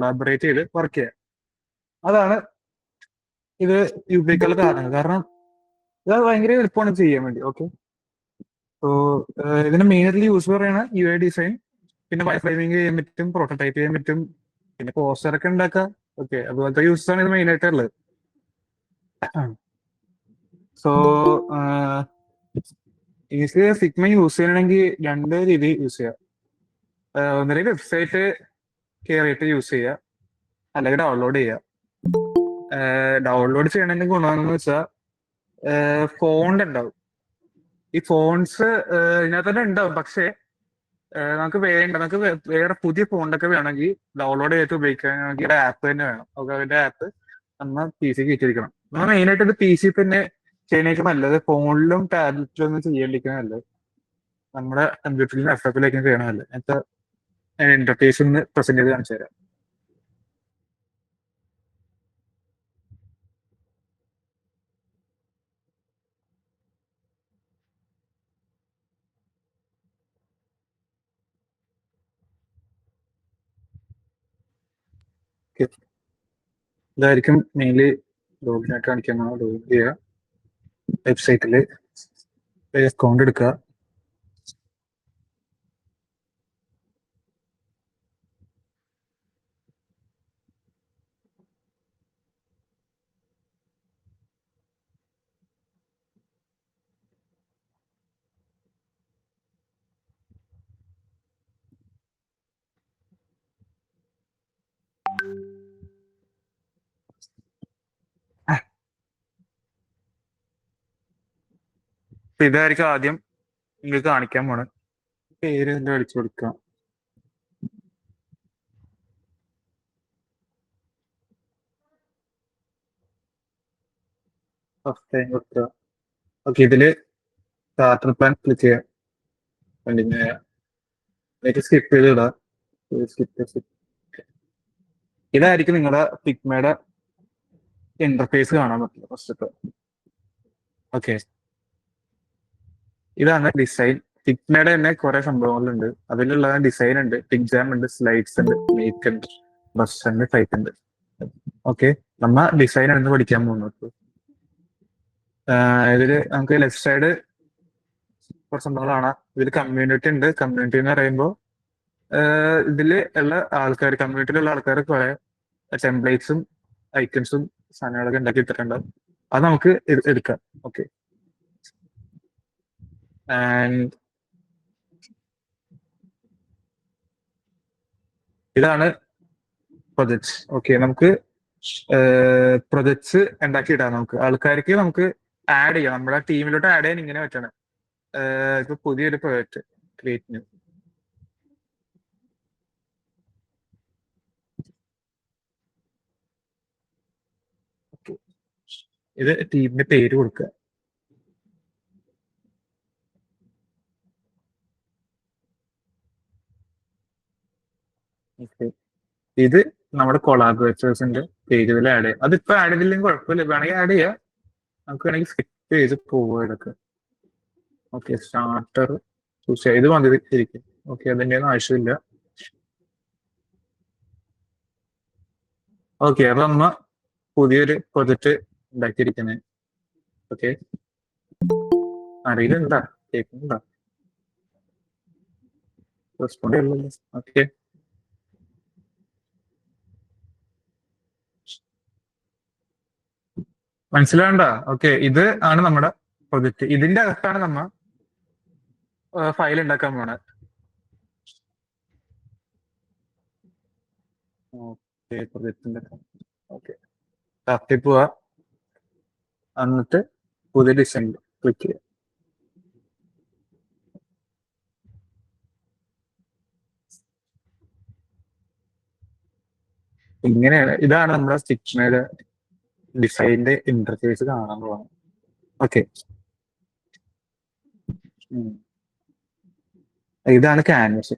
Collaborate ചെയ്ത് work ചെയ്യാം. അതാണ് ഇത് ഉപയോഗിക്കാനുള്ള കാരണം. കാരണം ഇത് ഭയങ്കര എളുപ്പമാണ് ചെയ്യാൻ വേണ്ടി. ഓക്കെ, സോ ഇതിന് മെയിനായിട്ട് യൂസ് പറയുന്ന UI ഡിസൈൻ, പിന്നെ വയർഫ്രെയിമിങ് ചെയ്യാൻ പറ്റും, പ്രോട്ടോടൈപ്പ് ചെയ്യാൻ പറ്റും, പിന്നെ പോസ്റ്റർ ഒക്കെ ഉണ്ടാക്കാം. ഓക്കെ, അതുപോലത്തെ യൂസസ് ആണ് ഇത് മെയിനായിട്ടുള്ളത്. സോ എനിക്ക് ഫിഗ്മ യൂസ് ചെയ്യണമെങ്കിൽ രണ്ട് രീതി യൂസ് ചെയ്യാം. ഒന്നല്ലെങ്കിൽ വെബ്സൈറ്റ് കയറിയിട്ട് യൂസ് ചെയ്യുക, അല്ലെങ്കിൽ ഡൗൺലോഡ് ചെയ്യുക. ഡൗൺലോഡ് ചെയ്യണമെങ്കിൽ ഗുണമെന്ന് വെച്ചാൽ ഫോണ്ട് ഉണ്ടാവും. ഈ ഫോൺസ് ഇതിനകത്ത് തന്നെ ഉണ്ടാവും, പക്ഷേ നമുക്ക് വേറെ പുതിയ ഫോണ്ടൊക്കെ വേണമെങ്കിൽ ഡൗൺലോഡ് ചെയ്തിട്ട് ഉപയോഗിക്കുകയാണെങ്കിൽ ആപ്പ് തന്നെ വേണം. അതിന്റെ ആപ്പ് നമ്മൾ PC കയറ്റിയിരിക്കണം. നമ്മൾ മെയിനായിട്ട് ഇത് PC തന്നെ ചെയ്യുന്നതിനേക്ക് നല്ലത് ഫോണിലും ടാബ്ലറ്റിലും ഒന്നും ചെയ്യാണ്ടിരിക്കുന്ന നല്ലത്. നമ്മുടെ കമ്പ്യൂട്ടറിലും ലാപ്ടോപ്പിലേക്കും ചെയ്യണം നല്ലത്. എന്നിട്ട് ഇന്റർഫേസ് ഒന്ന് പ്രസന്റ് ചെയ്ത് കാണിച്ചു തരാം. Okay. ഇതായിരിക്കും മെയിൻലി ലോഗിനായിട്ട് കാണിക്കാൻ. ലോഗിൻ ചെയ്യുക, വെബ്സൈറ്റിൽ അക്കൗണ്ട് എടുക്കുക. ഇതായിരിക്കും ആദ്യം നിങ്ങൾക്ക് കാണിക്കാൻ പോണത്. പേര് എല്ലാം അടിച്ചു കൊടുക്കാം. ഫസ്റ്റ് ടൈം കൊടുക്കുക. ഓക്കെ, ഇതില് സ്റ്റാർട്ടർ പ്ലാൻ ക്ലിക്ക് ചെയ്യാം. കണ്ടിന്യൂ ചെയ്യാം. എന്നിട്ട് സ്കിപ്പ് ചെയ്ത് ഇടാം. സ്കിപ്പ്. ഇതായിരിക്കും നിങ്ങളുടെ ഫിഗ്മയുടെ ഇന്റർഫേസ് കാണാൻ പറ്റില്ല ഫസ്റ്റ്. ഓക്കെ, ഇതാണ് ഡിസൈൻ. ഫിഗ്മയുടെ തന്നെ കുറെ സംഭവങ്ങളുണ്ട്. അതിലുള്ള ഡിസൈൻ ഉണ്ട്, പിക്ജാം ഉണ്ട്, സ്ലൈഡ്സ് ഉണ്ട്, മേക്ക് ഉണ്ട്, ബസ് ഉണ്ട്, ടൈപ്പ് ഉണ്ട്. ഓക്കെ, നമ്മ ഡിസൈൻ ആണ് പഠിക്കാൻ പോകുന്നത്. ഇതില് നമുക്ക് ലെഫ്റ്റ് സൈഡ് കുറച്ച് സംഭവങ്ങൾ കാണാം. ഇതിൽ കമ്മ്യൂണിറ്റി ഉണ്ട്. കമ്മ്യൂണിറ്റി എന്ന് പറയുമ്പോൾ ഇതില് ഉള്ള ആൾക്കാർ, കമ്മ്യൂണിറ്റിയിലുള്ള ആൾക്കാർ കുറെ ടെംപ്ലേറ്റ്സും ഐക്കൺസും സാധനങ്ങളൊക്കെ ഉണ്ടാക്കി ഇട്ടിട്ടുണ്ടാവും. അത് നമുക്ക് എടുക്കാം. ഓക്കെ, ആൻഡ് ഇതാണ് പ്രൊജക്ട്സ്. ഓക്കെ, നമുക്ക് പ്രൊജക്ട്സ് ഉണ്ടാക്കിയിടാം. നമുക്ക് ആൾക്കാർക്ക് നമുക്ക് ആഡ് ചെയ്യാം. നമ്മുടെ ടീമിലോട്ട് ആഡ് ചെയ്യാൻ ഇങ്ങനെ പറ്റണം. ഇപ്പൊ പുതിയൊരു പ്രൊജക്ട് ക്രിയേറ്റ് ചെയ്യും. ഇത് ടീമിന്റെ പേര് കൊടുക്കുക. ഇത് നമ്മുടെ കൊളാബറേറ്റേഴ്സിന്റെ പേര് ഇതിൽ ആഡ് ചെയ്യാം. അതിപ്പോ ആഡ് ചെയ്തില്ലെങ്കിൽ കുഴപ്പമില്ല, വേണമെങ്കിൽ ആഡ് ചെയ്യാം. നമുക്ക് വേണമെങ്കിൽ സ്കിപ്പ് ചെയ്ത് പോവുക ഇതൊക്കെ. ഓക്കെ, സ്റ്റാർട്ടർ ചൂസ് ചെയ്യാം. ഇത് വന്നിരിക്കും. ഓക്കെ, അതിന്റെ ഒന്നും ആവശ്യമില്ല. ഓക്കെ, അപ്പൊ നമ്മ പുതിയൊരു പ്രൊജക്ട് ഉണ്ടാക്കിയിരിക്കുന്നത്. ഓക്കെ, അറിയിലുണ്ടാ, കേൾക്കുന്നുണ്ടാ? റെസ്പോണ്ട് ചെയ്യണല്ലോ. ഓക്കെ, മനസ്സിലാവണ്ട? ഓക്കെ, ഇത് ആണ് നമ്മുടെ പ്രൊജക്ട്. ഇതിന്റെ അകത്താണ് നമ്മ ഫയൽ ഉണ്ടാക്കാൻ പോണത്. ഓക്കെ, പ്രൊജക്ടിന്റെ ഓക്കെ, ടാപ്പിൽ പോവാ. എന്നിട്ട് പുതിയ ഡിസൈൻ ക്ലിക്ക് ചെയ്യുക. ഇങ്ങനെയാണ്, ഇതാണ് നമ്മുടെ സ്റ്റിച്ച്മേഡ് ഡിസൈനിന്റെ ഇന്റർഫേസ് കാണാൻ പോകുന്നത്. ഓക്കെ, ഇതാണ് ക്യാൻവസ്.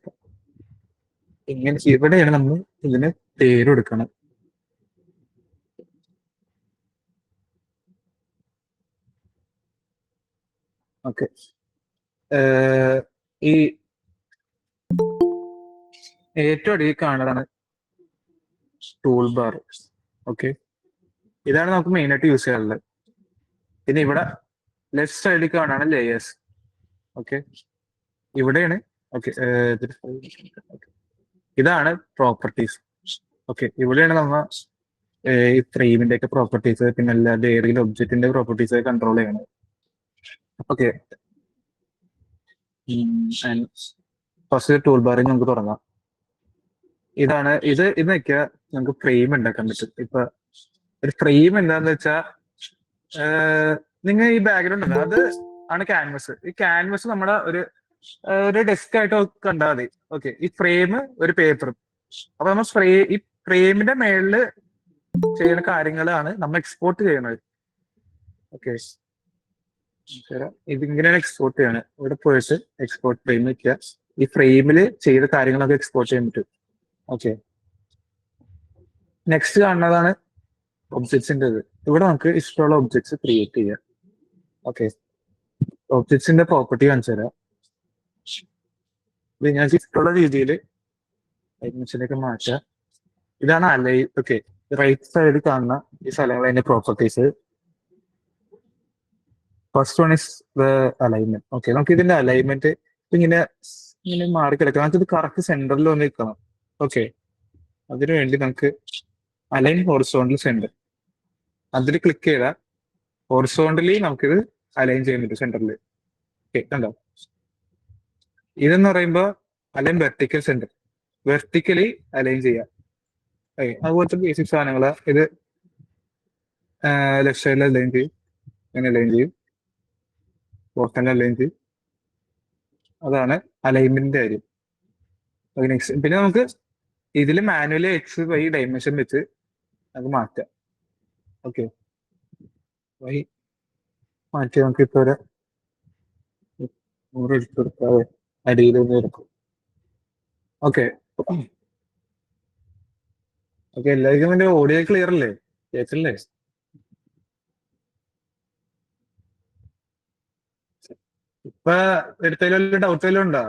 ഇങ്ങനെ ഇവിടെയാണ് നമ്മൾ ഇതിന് പേര് കൊടുക്കണം. ഓക്കെ, ഈ ഏറ്റവും അടിയിൽ കാണുന്നതാണ് ടൂൾ ബാർ. ഓക്കെ, ഇതാണ് നമുക്ക് മെയിൻ ആയിട്ട് യൂസ് ചെയ്യാറുള്ളത്. പിന്നെ ഇവിടെ ലെഫ്റ്റ് സൈഡിൽ കാണാണ് ലേയേഴ്സ്. ഓക്കെ, ഇവിടെയാണ്. ഓക്കെ, ഇതാണ് പ്രോപ്പർട്ടീസ്. ഓക്കെ, ഇവിടെയാണ് നമ്മ ഈ ഫ്രെയിമിന്റെ ഒക്കെ പ്രോപ്പർട്ടീസ്, പിന്നെ എല്ലാ ഏതെങ്കിലും ഒബ്ജക്റ്റിന്റെ പ്രോപ്പർട്ടീസ് കൺട്രോൾ ചെയ്യണം. ഓക്കെ, ഫസ്റ്റ് ടൂൾ ബാറിൽ നമുക്ക് തുടങ്ങാം. ഇതാണ് ഇത് വെക്കുക, നമുക്ക് ഫ്രെയിം ഉണ്ടാക്കാൻ പറ്റും. ഇപ്പൊ ഒരു ഫ്രെയിം എന്താന്ന് വെച്ചാ, നിങ്ങൾ ഈ ബാക്ക്ഗ്രൗണ്ട് ഉണ്ട്, അത് ആണ് ക്യാൻവസ്. ഈ ക്യാൻവസ് നമ്മുടെ ഒരു ഡെസ്ക് ആയിട്ട് കണ്ടാൽ മതി. ഓക്കെ, ഈ ഫ്രെയിം ഒരു പേപ്പറും. അപ്പൊ നമ്മൾ ഈ ഫ്രെയിമിന്റെ മേളില് ചെയ്യുന്ന കാര്യങ്ങളാണ് നമ്മൾ എക്സ്പോർട്ട് ചെയ്യുന്നത്. ഓക്കെ, ഇതിങ്ങനെയാണ് എക്സ്പോർട്ട് ചെയ്യണത്. ഇവിടെ പോയിട്ട് എക്സ്പോർട്ട് ഫ്രെയിം വെക്കുക. ഈ ഫ്രെയിമിൽ ചെയ്ത കാര്യങ്ങളൊക്കെ എക്സ്പോർട്ട് ചെയ്യാൻ പറ്റും. ഓക്കെ, നെക്സ്റ്റ് കാണുന്നതാണ് ഒബ്ജക്ട്സിന്റെ ഇത്. ഇവിടെ നമുക്ക് ഇഷ്ടമുള്ള ഒബ്ജക്ട്സ് ക്രിയേറ്റ് ചെയ്യാം. ഓക്കെ, ഒബ്ജക്ട്സിന്റെ പ്രോപ്പർട്ടി കാണിച്ചു തരാം. ഇത് ഞാൻ ഇഷ്ടമുള്ള രീതിയിൽ ഡൈമെൻഷനൊക്കെ മാറ്റാം. ഇതാണ് ഓക്കെ, റൈറ്റ് സൈഡിൽ കാണുന്ന ഈ സ്ഥലങ്ങൾ, അതിന്റെ properties. First one is the alignment. Okay, നമുക്ക് ഇതിന്റെ അലൈൻമെന്റ് ഇങ്ങനെ മാറി കിടക്കാം. നമുക്ക് ഇത് കറക്റ്റ് സെന്ററിൽ വന്ന് നിൽക്കണം. ഓക്കെ, അതിനുവേണ്ടി നമുക്ക് അലൈൻ ഹോറിസോണ്ടൽ സെന്റർ, അതിൽ ക്ലിക്ക് ചെയ്താൽ ഹോറിസോണ്ടലി നമുക്കിത് അലൈൻ ചെയ്യാൻ പറ്റും സെന്ററിൽ. ഓക്കെ, കണ്ടോ? ഇതെന്ന് പറയുമ്പോൾ align vertical center, vertically align ചെയ്യാം. അതുപോലത്തെ ബേസിക് സാധനങ്ങള്. ഇത് ലെഫ്റ്റ് സൈഡിൽ അലൈൻ ചെയ്യും, ഇങ്ങനെ അലൈൻ ചെയ്യും, ബോട്ടം അലൈൻ ചെയ്യും. അതാണ് അലൈൻമെന്റിന്റെ കാര്യം. നെക്സ്റ്റ്, പിന്നെ നമുക്ക് ഇതിൽ മാനുവലി എക്സ് വൈ ഡൈമെൻഷൻ വെച്ച് നമുക്ക് മാറ്റാം. ഓക്കെ, വൈ മാറ്റി നമുക്ക് ഇപ്പൊ ഒരു 100 എടുത്ത് കൊടുക്കാതെ അടിയിൽ ഒന്ന് എടുക്കും. ഓക്കെ, ഓക്കെ, എല്ലാവർക്കും വേണ്ടി ഓഡിയോ ക്ലിയർ അല്ലേ? കേട്ടില്ലേ? ഇപ്പൊ എടുത്തതിലും ഡൗട്ട് വല്ലതും ഉണ്ടോ?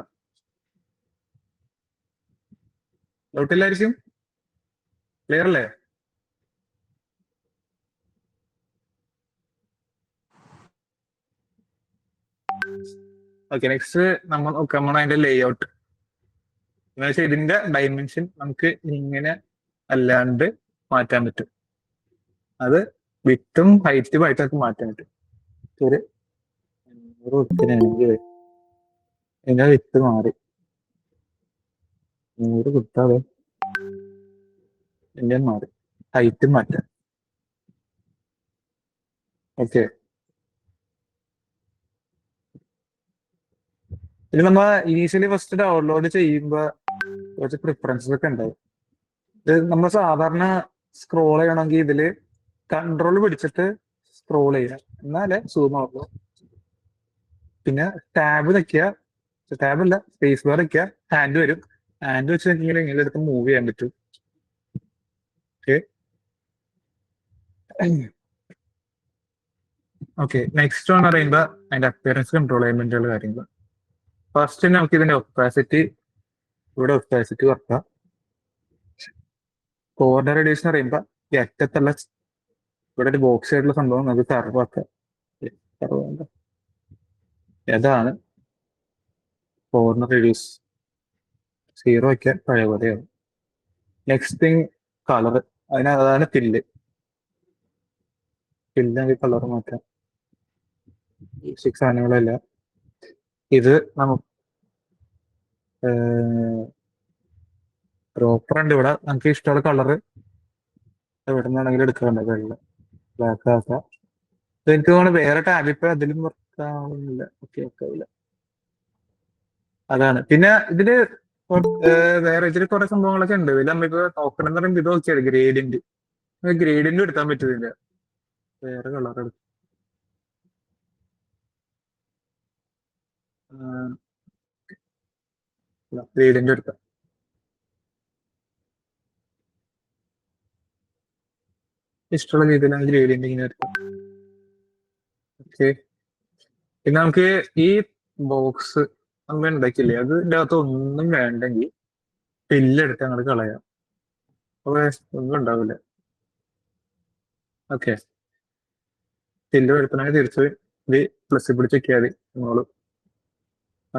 ഡൗട്ടില്ലായിരിക്കും, ക്ലിയർ അല്ലേ? ഓക്കെ, നെക്സ്റ്റ് നമ്മൾ നോക്കാൻ അതിന്റെ ലേ ഔട്ട്. എന്ന് വെച്ചാൽ ഇതിന്റെ ഡൈമെൻഷൻ നമുക്ക് ഇങ്ങനെ അല്ലാണ്ട് മാറ്റാൻ പറ്റും. അത് വിത്തും ഹൈറ്റും ആയിട്ടൊക്കെ മാറ്റാൻ പറ്റും. ഒരു 100 ഇതിന്റെ വിത്ത് മാറി 100 കുത്താതെ ഇതിന്റെ മാറി ഹൈറ്റും മാറ്റാം. ഓക്കെ, ഇത് നമ്മ ഇനീഷ്യലി ഫസ്റ്റ് ഡൗൺലോഡ് ചെയ്യുമ്പോ കുറച്ച് പ്രിഫറൻസസ് ഒക്കെ ഉണ്ടാവും. ഇത് നമ്മൾ സാധാരണ സ്ക്രോൾ ചെയ്യണമെങ്കിൽ ഇതില് കൺട്രോൾ പിടിച്ചിട്ട് സ്ക്രോൾ ചെയ്യാം, എന്നാലേ സൂം ആവുള്ളൂ. പിന്നെ ടാബ് വെക്കുക, ടാബ് അല്ല സ്പേസ് ബാർ വെക്കുക, ഹാൻഡ് വരും. ഹാൻഡ് വെച്ച് ഇങ്ങനെ ഇങ്ങനെ എടുത്ത് മൂവ് ചെയ്യാൻ പറ്റും. ഓക്കെ, ഓക്കെ, നെക്സ്റ്റ് എന്ന് പറയുമ്പോ അതിന്റെ അപ്പിയറൻസ് കൺട്രോൾ ചെയ്യാൻ വേണ്ടിയുള്ള കാര്യങ്ങൾ. ഫസ്റ്റ് നമുക്ക് ഇതിന്റെ ഒപ്പാസിറ്റി, ഇവിടെ ഒപ്പാസിറ്റി കുറക്കാം. കോർണർ റേഡിയസ് എന്ന് പറയുമ്പോ ഈ അറ്റത്തുള്ള ഇവിടെ ഒരു ബോക്സ് ആയിട്ടുള്ള സംഭവം നമുക്ക് കർവാക്കാം. ഏതാണ് കോർണർ റേഡിയസ് 0 വയ്ക്കാൻ പഴയ പോലെയാവും. നെക്സ്റ്റ് തിങ് കളർ, അതാണ് ഫില്ല്. ഫില്ല് കളർ മാറ്റാം, ബേസിക് സാധനങ്ങളല്ല. ഇത് നമുക്ക് പ്രോപ്പർ ഉണ്ട്. ഇവിടെ നമുക്ക് ഇഷ്ടമുള്ള കളറ് എവിടെ നിന്നാണെങ്കിലും എടുക്കാറുണ്ട്. വെള്ള ബ്ലാക്ക് ആക്കാം. എനിക്ക് തോന്നുന്നു വേറെ ടാബ് ഇപ്പൊ അതിലും വർക്ക് ആവുന്നില്ല. ഓക്കെ, ആവില്ല. അതാണ്. പിന്നെ ഇതില് വേറെ ഇതിൽ കുറെ സംഭവങ്ങളൊക്കെ ഉണ്ട്. ഇതിൽ നമ്മളിപ്പോ നോക്കണം എന്ന് പറയുമ്പോൾ ഇത് നോക്കിയാണ് ഗ്രേഡിയന്റ്. ഗ്രേഡിയന്റ് എടുക്കാൻ പറ്റുന്നില്ല. വേറെ കളർ എടുക്കും. ഗ്രേഡിയന്റ് എടുക്കാം. ഇഷ്ടമുള്ള രീതിയിലാണ് ഗ്രേഡിയന്റ് ഇങ്ങനെ എടുക്കാം. ഓക്കെ, പിന്നെ നമുക്ക് ഈ ബോക്സ് നമ്മൾ ഉണ്ടാക്കില്ലേ, അതിൻ്റെ അകത്ത് ഒന്നും വേണ്ടെങ്കിൽ ഫില്ലെടുത്ത് അങ്ങോട്ട് കളയാം. അപ്പൊ ഒന്നും ഉണ്ടാവില്ല. ഓക്കെ, സ്കില്ല് വരുത്തണമെങ്കിൽ തിരിച്ച് ഇത് പ്ലസ് പിടിച്ച് വെക്കിയാൽ മതി നമ്മള്.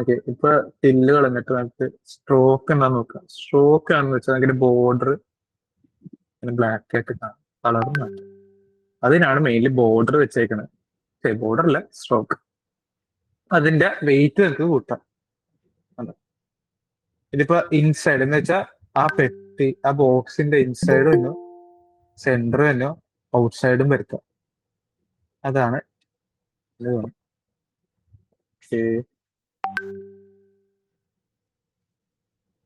ഓക്കെ, ഇപ്പൊ സ്കില്ല് കളഞ്ഞിട്ട് നമുക്ക് സ്ട്രോക്ക് എന്താന്ന് നോക്കാം. സ്ട്രോക്ക് ആണെന്ന് വെച്ചാൽ അതിന്റെ ബോർഡർ ബ്ലാക്ക് ആയിട്ട് കാണാം, കളറും മാറ്റും. അതിനാണ് മെയിൻലി ബോർഡർ വെച്ചേക്കണത്. ബോർഡർ അല്ല, സ്ട്രോക്ക്. അതിന്റെ വെയിറ്റ് നമുക്ക് കൂട്ടാം. അതെ. ഇതിപ്പോ ഇൻസൈഡ് എന്ന് വെച്ചാൽ ആ പെട്ടി, ആ ബോക്സിന്റെ ഇൻസൈഡ് തന്നെ സെന്റർ തന്നെ ഔട്ട്സൈഡും വരുത്താം. അതാണ് ഇത്. ഓക്കേ.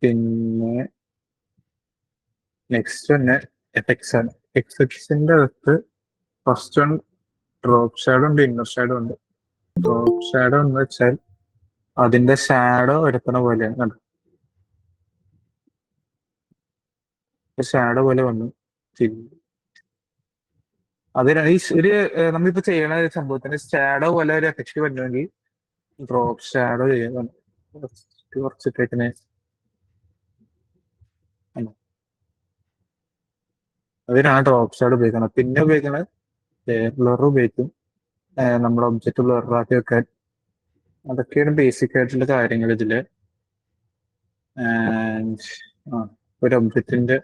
പിന്നെ നെക്സ്റ്റ് തന്നെ എഫക്ട്സ് ആണ്. എഫക്ട്സിന്റെ അകത്ത് ഫസ്റ്റ് വൺ ഡ്രോപ്പ് ഷാഡോ ഉണ്ട്, ഇന്നർ ഷാഡോ ഉണ്ട്. ഡ്രോപ്പ് ഷാഡോ എന്ന് വെച്ചാൽ അതിന്റെ ഷാഡോ എടുക്കണ പോലെയാണ്. കണ്ടോ, ഷാഡോ പോലെ വന്നു. അതിനാണ് ഈ ഒരു നമ്മളിപ്പോ ചെയ്യണ ഒരു സംഭവത്തിന് ഷാഡോ പോലെ ഒരു എഫക്ട് വരണമെങ്കിൽ ഡ്രോപ്പ് ഷാഡോ ചെയ്യാൻ കുറച്ചിട്ടേക്കിനെ. അതിനാണ് ഡ്രോപ്പ് ഷാഡോ ഉപയോഗിക്കുന്നത്. പിന്നെ ഉപയോഗിക്കുന്നത് ബ്ലർ ഉപയോഗിക്കും, നമ്മുടെ ഒബ്ജക്റ്റ് ബ്ലറാക്കി വെക്കാൻ. അതൊക്കെയാണ് ബേസിക് ആയിട്ടുള്ള കാര്യങ്ങൾ ഇതില്. ആൻഡ് ഒരു ഒബ്ജക്റ്റിന്റെ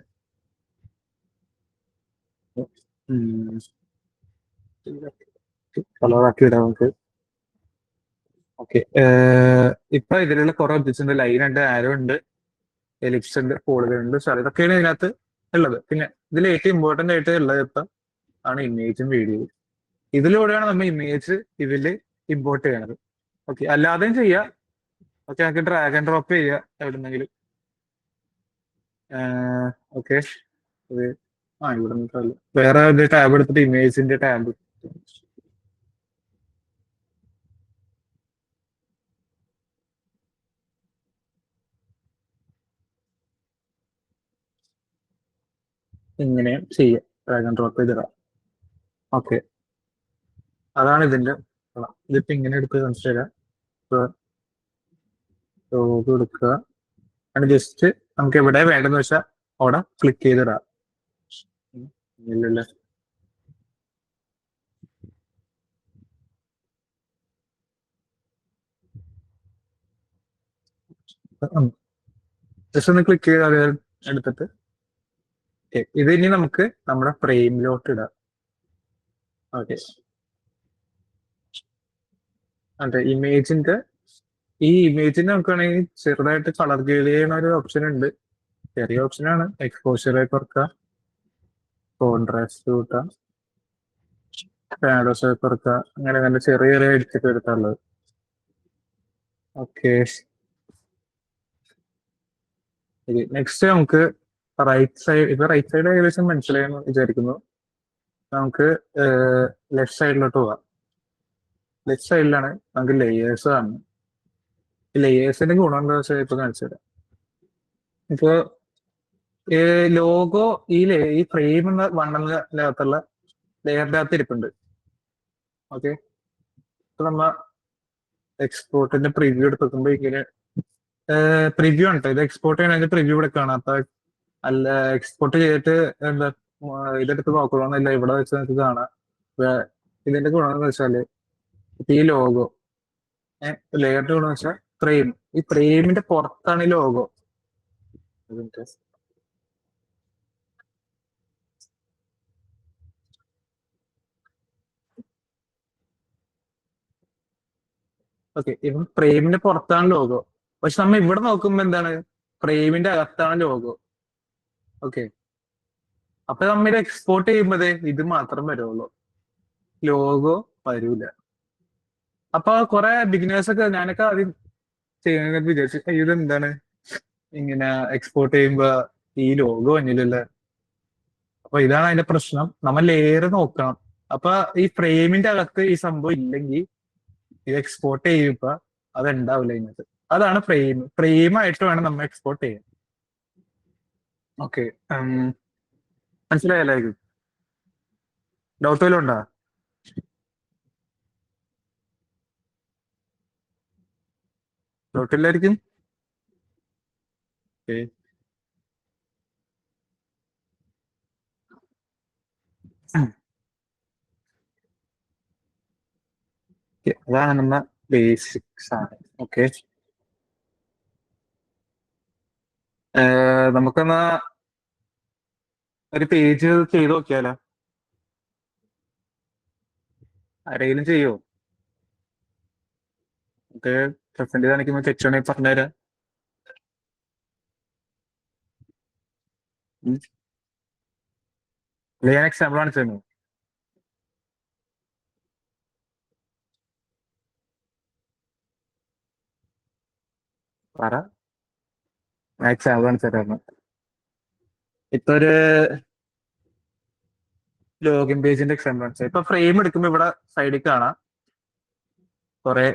കളറാക്കി ഇടാം നമുക്ക്. ഓക്കെ, ഇപ്പൊ ഇതിലുള്ള കുറെ ഒബ്ജക്ട്സ് ഉണ്ട്. ലൈൻ ഉണ്ട്, ആരോ ഉണ്ട്, എലിപ്സ് ഉണ്ട്, പോളുകൾ ഉണ്ട്. സോ ഇതൊക്കെയാണ് ഇതിനകത്ത് ഉള്ളത്. പിന്നെ ഇതിൽ ഏറ്റവും ഇമ്പോർട്ടന്റ് ആയിട്ട് ഉള്ളത് ഇപ്പൊ ആണ് ഇമേജും വീഡിയോയും. ഇതിലൂടെയാണ് നമ്മൾ ഇമേജ് ഇതില് ഇമ്പോർട്ട് ചെയ്യണത്. ഓക്കെ, അല്ലാതെയും ചെയ്യാം. ഓക്കെ, നമുക്ക് ഡ്രാഗ് ആൻഡ് ഡ്രോപ്പ് ചെയ്യാം എവിടെന്നെങ്കിലും. ഓക്കെ, ഇവിടെ നിൽക്കാമല്ലോ. വേറെ ഒരു ടാബ് എടുത്തിട്ട് ഇമേജിന്റെ ടാബ് ഇങ്ങനെ ചെയ്യാം, ഡ്രാഗ് ആൻഡ് ഡ്രോപ്പ് ചെയ്തിടാം. ഓക്കെ, അതാണ് ഇതിന്റെ. ഇതിപ്പോ ഇങ്ങനെ എടുത്ത് കൺസിഡർ ചെയ്യാം. ലോഗോ എടുക്കുക, ആണ് ജസ്റ്റ് നമുക്ക് എവിടെ വേണ്ടെന്ന് വെച്ചാൽ അവിടെ ക്ലിക്ക് ചെയ്തിടാം. ഇല്ലല്ലേ, ജസ്റ്റ് ഒന്ന് ക്ലിക്ക് ചെയ്ത് അത് എടുത്തിട്ട് ഇത് ഇനി നമുക്ക് നമ്മുടെ ഫ്രെയിമിലോട്ട് ഇടാം. ഓക്കെ, അതെ. ഈ ഇമേജിന് നമുക്ക് വേണമെങ്കിൽ ചെറുതായിട്ട് കളർ ഗ്രേഡ് ചെയ്യുന്ന ഒരു ഓപ്ഷൻ ഉണ്ട്. ചെറിയ ഓപ്ഷനാണ്. എക്സ്പോഷർ കുറക്കാം, കോൺട്രാസ്റ്റ് കൂട്ടാം, ഷാഡോസ് കുറക്കാം. അങ്ങനെ നല്ല ചെറിയ ചെറിയ എഡിറ്റ് എടുക്കാനുള്ളത്. ഓക്കെ, നെക്സ്റ്റ് നമുക്ക് റൈറ്റ് സൈഡ്. ഇപ്പൊ റൈറ്റ് സൈഡ് ഏകദേശം മനസ്സിലായെന്ന് വിചാരിക്കുന്നു. നമുക്ക് ലെഫ്റ്റ് സൈഡിലോട്ട് പോവാം. ലെഫ്റ്റ് സൈഡിലാണ് നമുക്ക് ലേയേഴ്സ് കാണുന്നത്. ഈ ലേയേഴ്സിന്റെ ഗുണം എന്താ വെച്ചാൽ ഇപ്പൊ കാണിച്ചു തരാം. ഇപ്പൊ ലോഗോ ഈ ഫ്രെയിം എന്ന വണ്ണത്തിനകത്തുള്ള ലെയറിന്റെ അകത്ത് ഇരിപ്പുണ്ട്. ഓക്കെ, ഇപ്പൊ നമ്മ എക്സ്പോർട്ടിന്റെ പ്രിവ്യൂ എടുത്ത് നോക്കുമ്പോ ഇങ്ങനെ പ്രിവ്യൂ ആണ് ട്ടോ. ഇത് എക്സ്പോർട്ട് ചെയ്യണമെങ്കിൽ പ്രിവ്യൂ ഇവിടെ കാണാം. അപ്പൊ അല്ല, എക്സ്പോർട്ട് ചെയ്തിട്ട് എന്താ ഇതെടുത്ത് നോക്കണമെന്നില്ല, ഇവിടെ വെച്ച് നമുക്ക് കാണാം. ഇതിന്റെ ഗുണം എന്ന് വെച്ചാല് ഇപ്പൊ ഈ ലോഗോ ലെയറിന്റെ ഗുണം വെച്ചാൽ ഫ്രെയിം, ഈ ഫ്രെയിമിന്റെ പുറത്താണ് ഈ ലോഗോ. ഓക്കെ, ഇപ്പം ഫ്രെയിമിന്റെ പുറത്താണ് ലോഗോ. പക്ഷെ നമ്മ ഇവിടെ നോക്കുമ്പോ എന്താണ്, ഫ്രെയിമിന്റെ അകത്താണ് ലോഗോ. ഓക്കെ, അപ്പൊ നമ്മ ഇത് എക്സ്പോർട്ട് ചെയ്യുമ്പോഴേ ഇത് മാത്രം വരുള്ളൂ, ലോഗോ വരൂല. അപ്പൊ കുറെ ബിഗിനേഴ്സ് ഒക്കെ, ഞാനൊക്കെ ആദ്യം ചെയ്യുന്നത് വിചാരിച്ചു ഇത് എന്താണ് ഇങ്ങനെ എക്സ്പോർട്ട് ചെയ്യുമ്പോ ഈ ലോഗോ വന്നില്ലല്ലേ. അപ്പൊ ഇതാണ് അതിന്റെ പ്രശ്നം. നമ്മൾ ലെയർ നോക്കണം. അപ്പൊ ഈ ഫ്രെയിമിന്റെ അകത്ത് ഈ സംഭവം ഇല്ലെങ്കിൽ ഇത് എക്സ്പോർട്ട് ചെയ്യുമ്പോ അത് ഉണ്ടാവില്ല ഇതിനകത്ത്. അതാണ് ഫ്രെയിമായിട്ട് വേണം നമ്മൾ എക്സ്പോർട്ട് ചെയ്യാൻ. ഓക്കെ, മനസ്സിലായല്ലായിരിക്കും. ഡൗട്ട് വല്ലതും ഉണ്ടോ? ഡൗട്ടില്ലായിരിക്കും. ഓക്കെ, അതാണ് നമ്മ ബേസിക്സ് ആണ്. ഓക്കെ, നമുക്കെന്നാ ഒരു പേജ് ചെയ്ത് നോക്കിയാലോ? ആരെങ്കിലും ചെയ്യോ? നമുക്ക് പ്രസന്റ് കാണിക്കുമ്പോൾ തെറ്റാണെങ്കിൽ പറഞ്ഞുതരാം. അല്ലെങ്കിൽ ഞാൻ എക്സാമ്പിൾ കാണിച്ചു തന്നു. പറ, ഞാൻ എക്സാമ്പിൾ കാണിച്ചു തരാം. ഇപ്പൊ ഒരു ലോഗിൻ പേജിന്റെ എക്സാമ്പിൾ കാണിച്ചു. ഇപ്പൊ ഫ്രെയിം എടുക്കുമ്പോ ഇവിടെ സൈഡിൽ കാണാം കുറെ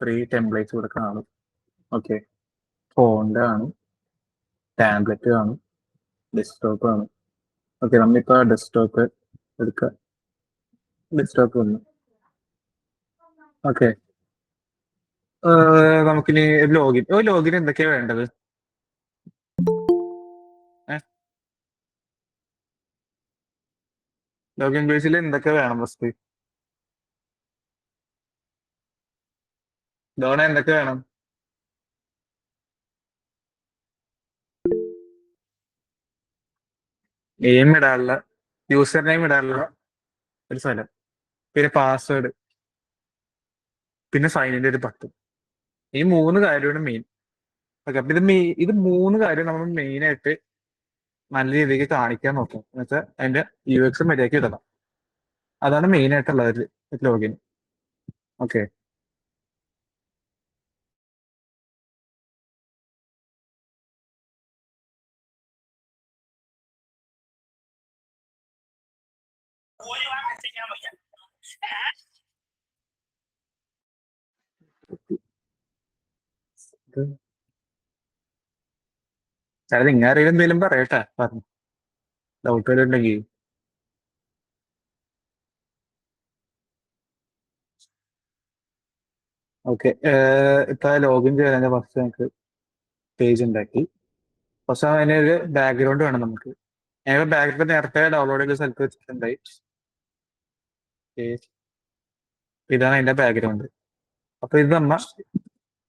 ഫ്രീ ടെംപ്ലേറ്റ്സ് ഇവിടെ കാണും. ഓക്കെ, ഫോണ്ട് കാണും, ടാബ്ലറ്റ് കാണും, ഡെസ്ക്ടോപ്പ് കാണും. ഓക്കെ, നമ്മളിപ്പോ ഡെസ്ക്ടോപ്പ് എടുക്കുക. ഡെസ്ക്ടോപ്പ് വന്നു. ഓക്കെ, നമുക്കിനി ലോഗിൻ എന്തൊക്കെയാ വേണ്ടത്? ലോഗിൻ പേജിൽ എന്തൊക്കെ വേണം ഫസ്റ്റ്? ഇതോടെ എന്തൊക്കെ വേണം? നെയിം ഇടാനുള്ള, യൂസർ നെയിം ഇടാനുള്ള ഒരു സ്ഥലം, പിന്നെ പാസ്വേഡ്, പിന്നെ സൈനിന്റെ ഒരു ബട്ടൺ. ഈ മൂന്ന് കാര്യമാണ് മെയിൻ. ഓക്കെ, അപ്പൊ ഇത് മൂന്ന് കാര്യം നമ്മൾ മെയിൻ ആയിട്ട് നല്ല രീതിക്ക് കാണിക്കാൻ നോക്കാം. എന്ന് വെച്ചാൽ അതിന്റെ യു എക്സ് മര്യാദയ്ക്ക് ഇടണം. അതാണ് മെയിൻ ആയിട്ടുള്ള ഒരു ലോഗിൻ. ഓക്കെ, അതായത് നിങ്ങൾ അറിയാൻ എന്തെങ്കിലും പറയട്ടെ, പറഞ്ഞു ഡൗട്ട് വല്ലതും ഉണ്ടെങ്കിൽ. ഓക്കെ, ഇപ്പൊ ലോഗിൻ ചെയ്യാൻ ഫസ്റ്റ് നമുക്ക് പേജ് ഉണ്ടാക്കി. പക്ഷെ അതിനൊരു ബാക്ക്ഗ്രൗണ്ട് വേണം നമുക്ക്. ഞാൻ ബാക്ക്ഗ്രൗണ്ട് നേരത്തെ ഡൗൺലോഡ് ചെയ്ത സ്ഥലത്ത് വെച്ചിട്ടുണ്ടായി. ഇതാണ് അതിന്റെ ബാക്ക്ഗ്രൗണ്ട്. അപ്പൊ ഇത് നമ്മ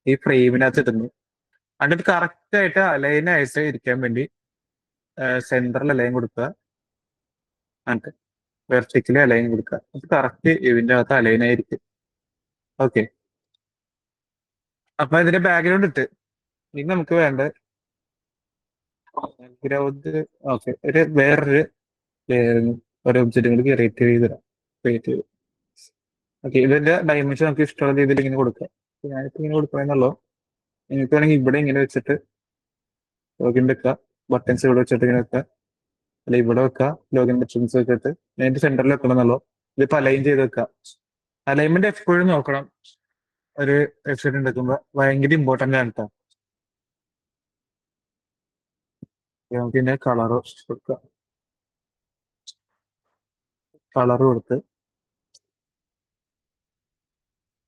ഈ ഫ്രെയിമിനകത്ത് ഇടുന്നു. അതിന്റെ കറക്റ്റ് ആയിട്ട് അലൈൻ ആയിട്ട് ഇരിക്കാൻ വേണ്ടി സെന്ററിൽ അലൈൻ കൊടുക്കുക, എന്നിട്ട് വെർട്ടിക്കലി അലൈൻ കൊടുക്കുക. അപ്പൊ കറക്റ്റ് ഇതിന്റെ അകത്ത് അലൈൻ ആയിരിക്കും. ഓക്കെ, അപ്പൊ ഇതിന്റെ ബാക്ക്ഗ്രൗണ്ട് ഇട്ട് ഇനി നമുക്ക് വേണ്ട ബാക്ക്ഗ്രൗണ്ട്. ഓക്കെ, വേറൊരു ഒരു ഒബ്ജക്റ്റ് കൂടി ക്രിയേറ്റ് ചെയ്ത് തരാം. ക്രിയേറ്റ് ചെയ്ത് ഓക്കെ, ഇതിന്റെ ഡയമെൻഷൻ നമുക്ക് ഇഷ്ടമുള്ള രീതിയിൽ ഇങ്ങനെ കൊടുക്കാം. ഞാനിപ്പോ ഇങ്ങനെ കൊടുക്കണമെന്നുള്ളൂ. നിങ്ങൾക്ക് വേണമെങ്കിൽ ഇവിടെ ഇങ്ങനെ വെച്ചിട്ട് ലോഗിൻ വെക്കുക, ബട്ടൺസ് ഇവിടെ വെച്ചിട്ട് ഇങ്ങനെ വെക്കുക, അല്ലെ ഇവിടെ വെക്കുക, ലോഗിൻ ബട്ടൺസ് വെച്ചിട്ട് അതിന്റെ സെന്ററിൽ വെക്കണമെന്നുള്ളൂ. ഇതിപ്പോ അലൈൻ ചെയ്ത് വെക്കുക. അലൈൻമെന്റ് എപ്പോഴും നോക്കണം. ഒരു വെബ്സൈറ്റ് ഉണ്ടാക്കുമ്പോ ഭയങ്കര ഇമ്പോർട്ടന്റ് ആണ് കേട്ടോ. നമുക്ക് ഇതിന്റെ കളർ കൊടുക്കുക. കളർ കൊടുത്ത്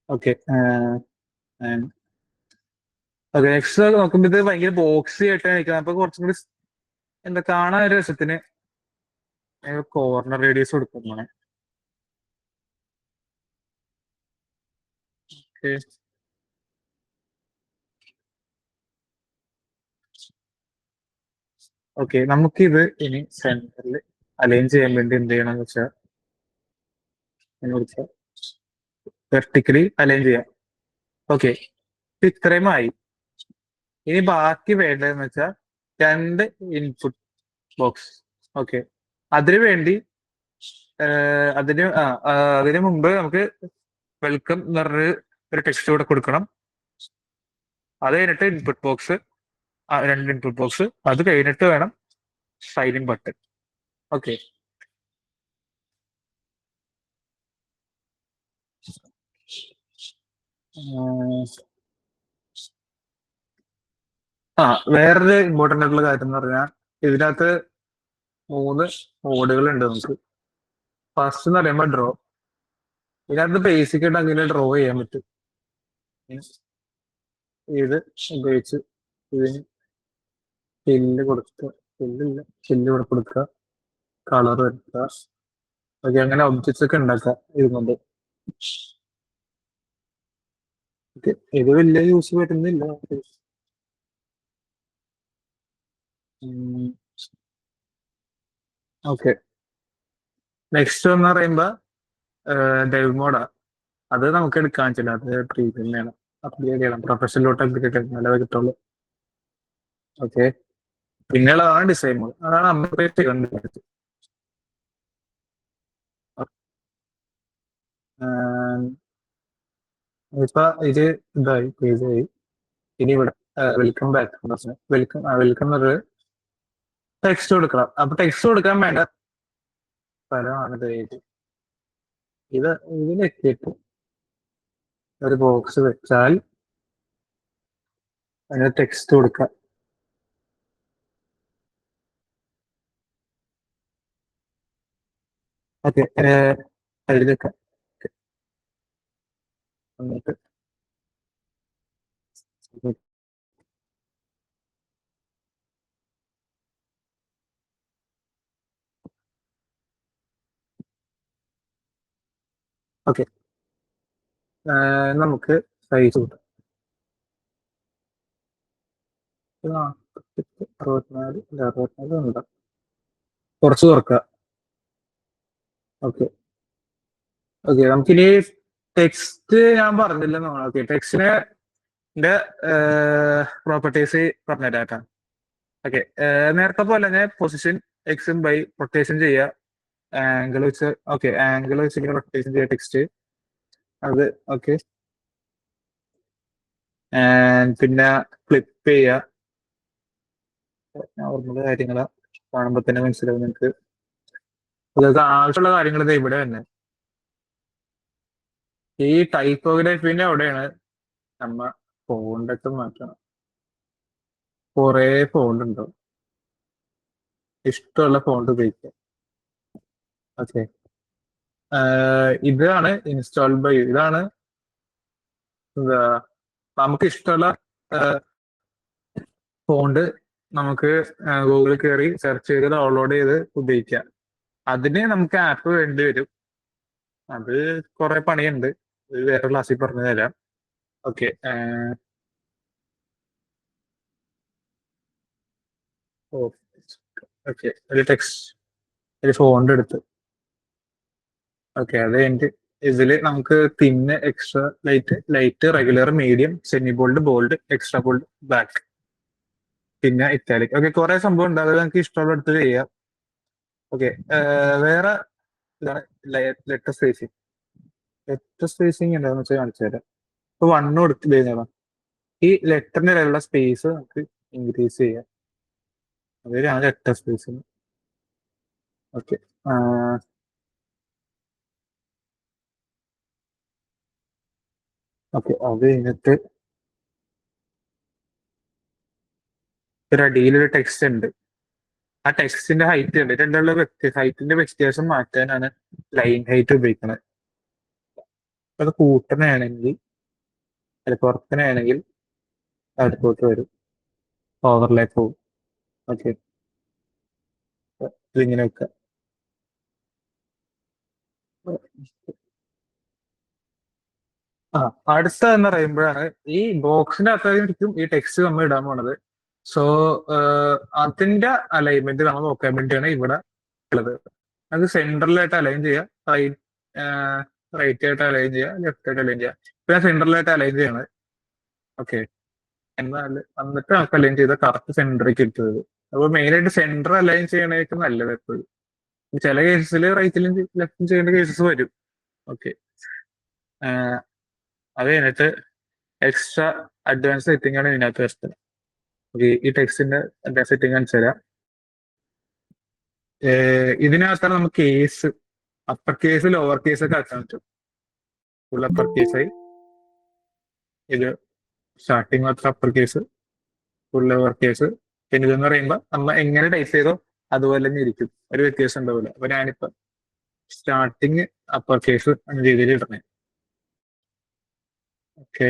ഓക്കെ. ഓക്കെ, നെക്സ്റ്റ് നോക്കുമ്പോ ഇത് ഭയങ്കര ബോക്സി ആയിട്ടാണ് നിൽക്കുന്നത്. അപ്പൊ കുറച്ചും കൂടി എന്താ കാണാൻ ഒരു രസത്തിന് കോർണർ റേഡിയസ് കൊടുക്കുന്നതാണ്. ഓക്കെ, ഓക്കെ, നമുക്കിത് ഇനി സെന്ററിൽ അലൈൻ ചെയ്യാൻ വേണ്ടി എന്ത് ചെയ്യണമെന്ന് വെച്ചാൽ വെർട്ടിക്കലി അലൈൻ ചെയ്യാം. ഓക്കെ, ഇത്രയും ആയി. ഇനി ബാക്കി വേണ്ടതെന്ന് വെച്ചാൽ രണ്ട് ഇൻപുട്ട് ബോക്സ്. ഓക്കെ, അതിനു വേണ്ടി അതിനു മുമ്പ് നമുക്ക് വെൽക്കം എന്ന് പറഞ്ഞൊരു ഒരു ടെക്സ്റ്റ് കൂടെ കൊടുക്കണം. അത് കഴിഞ്ഞിട്ട് ഇൻപുട്ട് ബോക്സ്, രണ്ട് ഇൻപുട്ട് ബോക്സ്, അത് കഴിഞ്ഞിട്ട് വേണം സൈൻ ഇൻ ബട്ടൺ. ഓക്കെ, വേറൊരു ഇമ്പോർട്ടന്റ് ആയിട്ടുള്ള കാര്യം എന്ന് പറഞ്ഞാൽ ഇതിനകത്ത് മൂന്ന് മോഡുകൾ ഉണ്ട് നമുക്ക്. ഫസ്റ്റ് എന്ന് പറയുമ്പോൾ ഡ്രോ. ഇതിനകത്ത് ബേസിക് ആയിട്ട് അങ്ങനെ ഡ്രോ ചെയ്യാൻ പറ്റും. ഇത് ഉപയോഗിച്ച് ഇതിന് ഫില്ല് കൊടുക്കുക, ഫില്ല് ഇവിടെ കൊടുക്കുക, കളർ വരുത്തുക. ഓക്കെ, അങ്ങനെ ഒബ്ജക്ട്സ് ഒക്കെ ഉണ്ടാക്കുക ഇതുകൊണ്ട്. ഇത് വലിയ യൂസ് വരുന്നില്ല. ഓക്കെ, നെക്സ്റ്റ് എന്ന് പറയുമ്പോ ഡെവ് മോഡാ. അത് നമുക്ക് എടുക്കാൻ പറ്റില്ല, അത് പ്രീമിയം വേണം, അപ്ഗ്രേഡ് ചെയ്യണം, പ്രൊഫഷണലോട്ട് അപ്ഗ്രേഡ് ചെയ്യണം, നല്ലത് കിട്ടുള്ളൂ. ഓക്കെ, പിന്നെയുള്ളതാണ് ഡിസൈൻ മോഡ്, അതാണ് നമ്മൾ ചെയ്യുന്നത്. ഇപ്പൊ ഇത് ഇതായി പേജായി. ഇനി ഇവിടെ വെൽക്കം ബാക്ക്, വെൽക്കം എന്നൊരു ടെക്സ്റ്റ് കൊടുക്കണം. അപ്പൊ ടെക്സ്റ്റ് കൊടുക്കാൻ വേണ്ട സ്ഥലമാണ് ഇത്. ഇത് ഇതിലെത്തിയിട്ട് ഒരു ബോക്സ് വെച്ചാൽ അതിന് ടെക്സ്റ്റ് കൊടുക്കാം. ഓക്കെ, അതിലേക്ക് എന്നിട്ട് ഓക്കെ, നമുക്ക് സൈസ് കൂട്ടാം. 64, 64 ഉണ്ടാവും, കുറച്ച് കുറക്കുക. ഓക്കെ, ഓക്കെ, നമുക്കിനി ടെക്സ്റ്റ് ഞാൻ പറഞ്ഞില്ല. ഓക്കെ, ടെക്സ്റ്റിന്റെ പ്രോപ്പർട്ടീസ് പറഞ്ഞുതരാം കേട്ടോ. ഓക്കെ, നേരത്തെ പോലെ തന്നെ പൊസിഷൻ എക്സും ബൈ റൊട്ടേഷൻ ചെയ്യുക, ആംഗിൾ വെച്ച്. ഓക്കെ, ആംഗിൾ വെച്ച് ഇങ്ങനെ റൊട്ടേഷൻ ചെയ്യുക ടെക്സ്റ്റ്, അത് ഓക്കെ. പിന്നെ ഫ്ലിപ്പ് ചെയ്യുക, നോർമൽ കാര്യങ്ങള് കാണുമ്പോ തന്നെ മനസ്സിലാവും നിങ്ങൾക്ക്. അതായത് ആവശ്യമുള്ള കാര്യങ്ങൾ ഇത് ഇവിടെ തന്നെ. ഈ ടൈപ്പോഗ്രാഫിന്റെ അവിടെയാണ് നമ്മ ഫോണ്ടൊക്കെ മാറ്റണം. കുറെ ഫോണ്ട് ഉണ്ടാവും, ഇഷ്ടമുള്ള ഫോണ്ട് ഉപയോഗിക്കാം. ഓക്കെ, ഇതാണ് ഇൻസ്റ്റാൾ ബൈ. ഇതാണ് എന്താ, നമുക്ക് ഇഷ്ടമുള്ള ഫോണ്ട് നമുക്ക് ഗൂഗിളിൽ കയറി സെർച്ച് ചെയ്ത് ഡൗൺലോഡ് ചെയ്ത് ഉപയോഗിക്കാം. അതിന് നമുക്ക് ആപ്പ് വേണ്ടി വരും, അത് കുറെ പണിയുണ്ട്, ഇത് വേറെ ക്ലാസ്സിൽ പറഞ്ഞു തരാം. ഓക്കെ, ഓക്കെ, ഒരു ടെക്സ്റ്റ്, ഒരു ഫോണ്ട് എടുത്ത്. ഓക്കെ, അത് കഴിഞ്ഞിട്ട് ഇതില് നമുക്ക് തിന്ന്, extra, light, light, regular, medium, semi bold, bold, extra bold, black, പിന്നെ ഇറ്റാലിക്. ഓക്കെ, കുറെ സംഭവം ഉണ്ട്, അത് നമുക്ക് ഇഷ്ടമുള്ള എടുത്ത് ചെയ്യാം. ഓക്കെ, വേറെ ഇതാണ് ലെറ്റർ സ്പേസിങ്. ലെറ്റർ സ്പേസിങ് എന്താണെന്ന് വെച്ചാൽ കാണിച്ചു തരാം. ഇപ്പൊ വണ്ണ് കൊടുത്ത് കഴിഞ്ഞാൽ ഈ ലെറ്ററിന്റെ ഇടയിലുള്ള സ്പേസ് നമുക്ക് ഇൻക്രീസ് ചെയ്യാം. അതിലാണ് ലെറ്റർ സ്പേസിങ്. ഓക്കെ, ഓക്കെ, അത് കഴിഞ്ഞിട്ട് ഒരു അടിയിലൊരു ടെക്സ്റ്റ് ഉണ്ട്, ആ ടെക്സ്റ്റിന്റെ ഹൈറ്റ് ഉണ്ട്, രണ്ടുള്ള ഹൈറ്റിന്റെ വ്യത്യാസം മാറ്റാനാണ് ലൈൻ ഹൈറ്റ് ഉപയോഗിക്കുന്നത്. അത് കൂട്ടണയാണെങ്കിൽ, അത് കുറക്കണയാണെങ്കിൽ അടുത്തോട്ട് വരും, ഓവർലേ പോകും. ഓക്കെ, ഇതിങ്ങനെ വെക്കുക. ആ, അടുത്ത എന്ന് പറയുമ്പോഴാണ് ഈ ബോക്സിന്റെ അകത്തായിരിക്കും ഈ ടെക്സ്റ്റ് നമ്മൾ ഇടാൻ പോണത്. സോ അതിന്റെ അലൈൻമെന്റ് നമ്മൾ നോക്കാൻ വേണ്ടിയാണ് ഇവിടെ ഉള്ളത്. അത് സെൻട്രലായിട്ട് അലൈൻ ചെയ്യുക, റൈറ്റ് റൈറ്റ് ആയിട്ട് അലൈൻ ചെയ്യുക, ലെഫ്റ്റ് ആയിട്ട് അലൈൻ ചെയ്യുക. ഇപ്പൊ ഞാൻ സെൻട്രലായിട്ട് അലൈൻ ചെയ്യണത്. ഓക്കെ, എന്നാൽ എന്നിട്ട് നമുക്ക് അലൈൻ ചെയ്ത കറക്റ്റ് സെന്ററിലേക്ക് എടുത്തത്. അപ്പൊ മെയിൻ ആയിട്ട് സെന്റർ അലൈൻ ചെയ്യണേക്ക് നല്ലത് എപ്പോഴും. ചില കേസസിൽ റൈറ്റിലും ലെഫ്റ്റും ചെയ്യേണ്ട കേസസ് വരും. ഓക്കെ, അത് കഴിഞ്ഞിട്ട് എക്സ്ട്രാ അഡ്വാൻസ് സെറ്റിംഗ് ആണ് ഇതിനകത്ത് വരുന്നത്. ഈ ടെക്സ്റ്റിന്റെ അഡ്വാൻസ് സെറ്റിംഗ് കാണിച്ചു തരാം. ഇതിനകത്താണ് നമുക്ക് case, upper case, lower case ഒക്കെ ആക്കാൻ പറ്റും. ഫുൾ അപ്പർ കേസായി, ഇത് സ്റ്റാർട്ടിങ് മാത്രം upper case, full lower case. പിന്നെ ഇതെന്ന് പറയുമ്പോൾ നമ്മൾ എങ്ങനെ ടൈപ്പ് ചെയ്തോ അതുപോലെ തന്നെ ഇരിക്കും, ഒരു വ്യത്യാസം ഉണ്ടാവില്ല. അപ്പൊ ഞാനിപ്പോ സ്റ്റാർട്ടിങ് അപ്പർ കേസ് എന്ന രീതിയിൽ ഇടണേ. ഓക്കെ,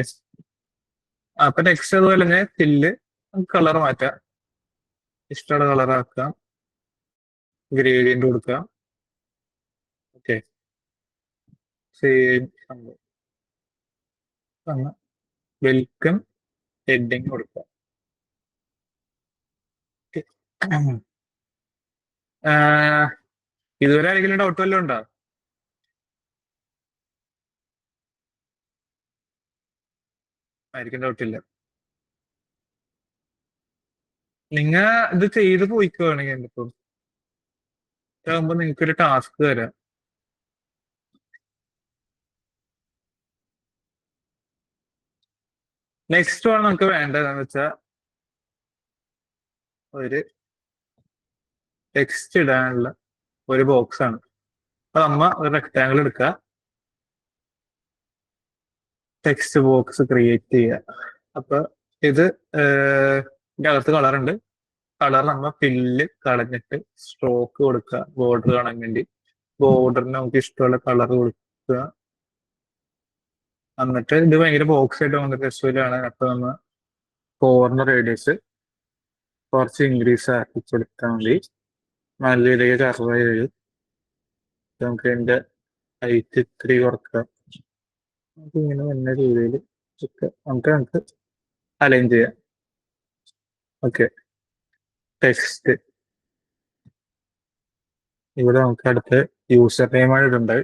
അപ്പൊ ടെക്സ്റ്റ് അതുപോലെ തന്നെ ഫില്ല്, കളർ മാറ്റാം, ഇഷ്ടമുള്ള കളർ ആക്കാം, ഗ്രേഡിയന്റ് കൊടുക്കുക. ഓക്കെ, സെയിം സംഭവം. വെൽക്കം ഹെഡിങ് കൊടുക്കാം. ഇതുവരെ ആരെങ്കിലും ഡൗട്ട് വല്ലതും ഉണ്ടോ? ആയിരിക്കും ഡൗട്ട് ഇല്ല. നിങ്ങ ഇത് ചെയ്ത് പോയിക്കുവാണെങ്കിൽ ഇപ്പം ഇതാകുമ്പോ നിങ്ങൾക്കൊരു ടാസ്ക് തരാം. നെക്സ്റ്റ് ആണ് നമുക്ക് വേണ്ടതെന്ന് വെച്ചാൽ ഒരു ടെക്സ്റ്റ് ഇടാനുള്ള ഒരു ബോക്സ് ആണ്. അപ്പൊ നമ്മ ഒരു റെക്ടാങ്കിൾ എടുക്കുക, ടെക്സ്റ്റ് ബോക്സ് ക്രിയേറ്റ് ചെയ്യുക. അപ്പൊ ഇത് ഇതിന്റെ അകത്ത് കളർ ഉണ്ട്. കളർ നമ്മ ഫില്ല് കളഞ്ഞിട്ട് സ്ട്രോക്ക് കൊടുക്കുക ബോർഡർ കാണാൻ വേണ്ടി. ബോർഡറിന് നമുക്ക് ഇഷ്ടമുള്ള കളർ കൊടുക്കുക. എന്നിട്ട് ഇത് ഭയങ്കര ബോക്സ് ആയിട്ട് വന്നിട്ട് രസമാണ്. അപ്പൊ നമ്മ കോർണർ റേഡിയസ് കുറച്ച് ഇൻക്രീസ് ആക്കി കൊടുത്താൽ മതി. നല്ല രീതിയിൽ 67. നമുക്ക് ഇതിന്റെ ഹൈറ്റ് ഇത്തിരി കുറക്കാം. നമുക്ക് ഇങ്ങനെ വന്ന രീതിയിൽ നമുക്ക് അലൈൻ ചെയ്യാം. ഓക്കെ, ടെക്സ്റ്റ് ഇവിടെ നമുക്ക് അടുത്ത് യൂസർ നെയിമാണ് ഇടുണ്ട്.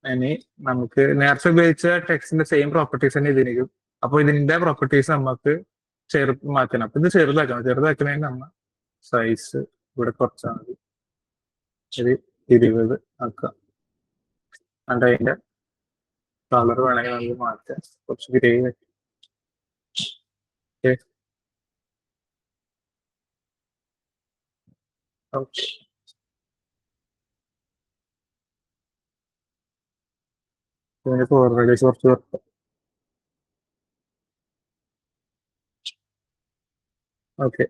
ഇനി നമുക്ക് നേരത്തെ ഉപയോഗിച്ച ടെക്സ്റ്റിന്റെ സെയിം പ്രോപ്പർട്ടീസ് തന്നെ ഇതിനും. അപ്പൊ ഇതിന്റെ പ്രോപ്പർട്ടീസ് നമുക്ക് മാറ്റണം. അപ്പൊ ഇത് ചെറുതാക്കണം. ചെറുതാക്കണമെങ്കിൽ നമ്മ സൈസ് ഇവിടെ കുറച്ചാൽ മതി, ഒരു 20 ആക്കാം. എന്നിട്ട് അതിന്റെ കളർ വേണമെങ്കിൽ നമുക്ക് മാറ്റാം, കുറച്ച് ഗ്രേ. ഓക്കെ, ഇതിന്റെ ഫോർവേഡ് കുറച്ച് കുറക്കാം. ഓക്കെ,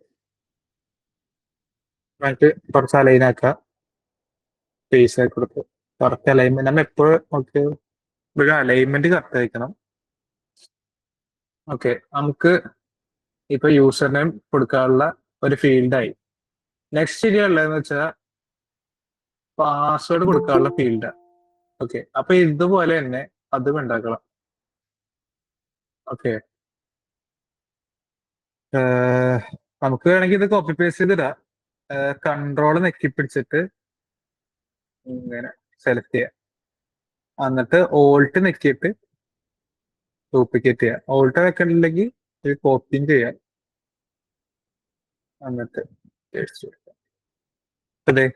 എന്നിട്ട് കുറച്ച് അലൈൻ ആക്കാം. സ്പേസ് ആക്കി കൊടുത്ത് കറക്റ്റ് അലൈൻമെന്റ് നമ്മൾ എപ്പോഴും നമുക്ക് ഇവിടെ അലൈൻമെന്റ് കറക്റ്റ് ആയിരിക്കണം. ഓക്കെ, നമുക്ക് ഇപ്പൊ യൂസർ നെയിം കൊടുക്കാനുള്ള ഒരു ഫീൽഡായി. നെക്സ്റ്റ് ഇനിയുള്ളതെന്ന് വെച്ചാൽ പാസ്വേഡ് കൊടുക്കാനുള്ള ഫീൽഡ്. ഓക്കെ, അപ്പൊ ഇതുപോലെ തന്നെ അതും ഉണ്ടാക്കണം. ഓക്കെ, നമുക്ക് വേണമെങ്കിൽ ഇത് കോപ്പി പേസ്റ്റ് ചെയ്തിടാം. കൺട്രോൾ നെക്കി പിടിച്ചിട്ട് ഇങ്ങനെ സെലക്ട് ചെയ്യാം. എന്നിട്ട് ഓൾട്ട് നെക്കിയിട്ട് ഡ്യൂപ്ലിക്കേറ്റ് ചെയ്യാം. ഓൾട്ട് വെക്കണില്ലെങ്കിൽ ഇത് കോപ്പിയും ചെയ്യാം. എന്നിട്ട് പേസ്റ്റ് കൊടുക്കാം. അതെ,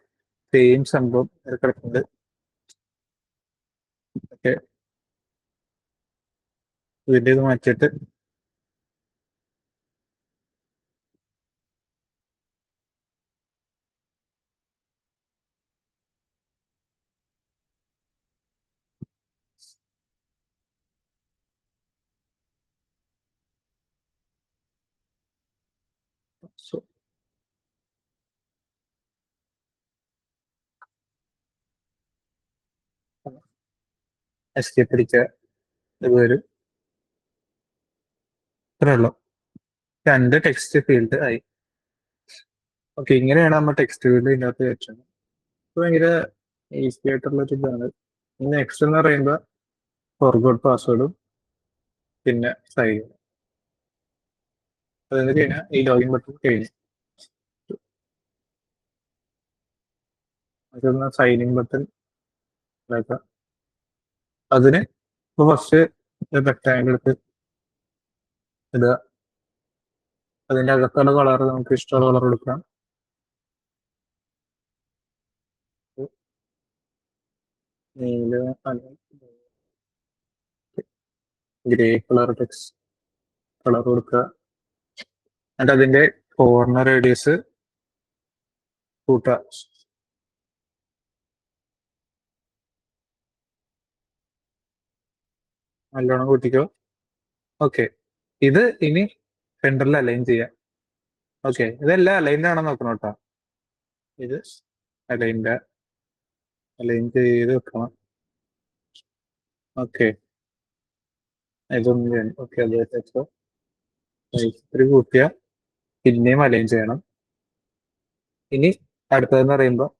സെയിം സംഭവം കിടക്കുന്നത്. ഓക്കെ, ഇതിന്റെ ഇത് മാറ്റിയിട്ട് എസ്കേപ്പ് അടിക്കുക. ഇത് വരും. ഇത്രേ ഉള്ളൂ, രണ്ട് ടെക്സ്റ്റ് ഫീൽഡ് ആയി. ഓക്കെ, ഇങ്ങനെയാണ് നമ്മൾ ടെക്സ്റ്റ് ഫീൽഡ് ഇതിനകത്ത് വെച്ചത്. ഭയങ്കര ഈസി ആയിട്ടുള്ള ഒരു ഇതാണ്. നെക്സ്റ്റ് എന്ന് പറയുമ്പോൾ ഫോർഗോട്ട് പാസ്വേഡും പിന്നെ സൈൻ. അതെന്ന് കഴിഞ്ഞാൽ ഈ ലോഗിൻ ബട്ടൺ കഴിഞ്ഞു. അതൊന്ന് സൈനിങ് ബട്ടൺ ഇതാക്കാം. അതിന് ഇപ്പൊ ഫസ്റ്റ് റെക്ടാങ്കിൾ എടുത്ത് ഇടുക. അതിന്റെ അകത്തുള്ള കളർ നമുക്ക് ഇഷ്ടമുള്ള കളർ കൊടുക്കാം. നീല, ഗ്രേ കളർ ടെക്സ്റ്റ് കളർ കൊടുക്കുക. എന്നിട്ട് അതിന്റെ കോർണർ റേഡിയസ് കൂട്ടുക. നല്ലോണം കൂട്ടിക്കോ. ഓക്കെ, ഇത് ഇനി സെന്ററിൽ അലൈൻ ചെയ്യാം. ഓക്കെ, ഇതെല്ലാം അലൈൻഡ് ആണോ നോക്കണം കേട്ടോ. ഇത് അലൈൻഡ് അലൈൻ ചെയ്ത് വെക്കണം. ഓക്കെ, ഇതൊന്നും ഓക്കെ, അത് വെച്ചോ. ഇത്തിരി കൂട്ടിയ പിന്നെയും അലൈൻ ചെയ്യണം. ഇനി അടുത്തതെന്ന് പറയുമ്പോൾ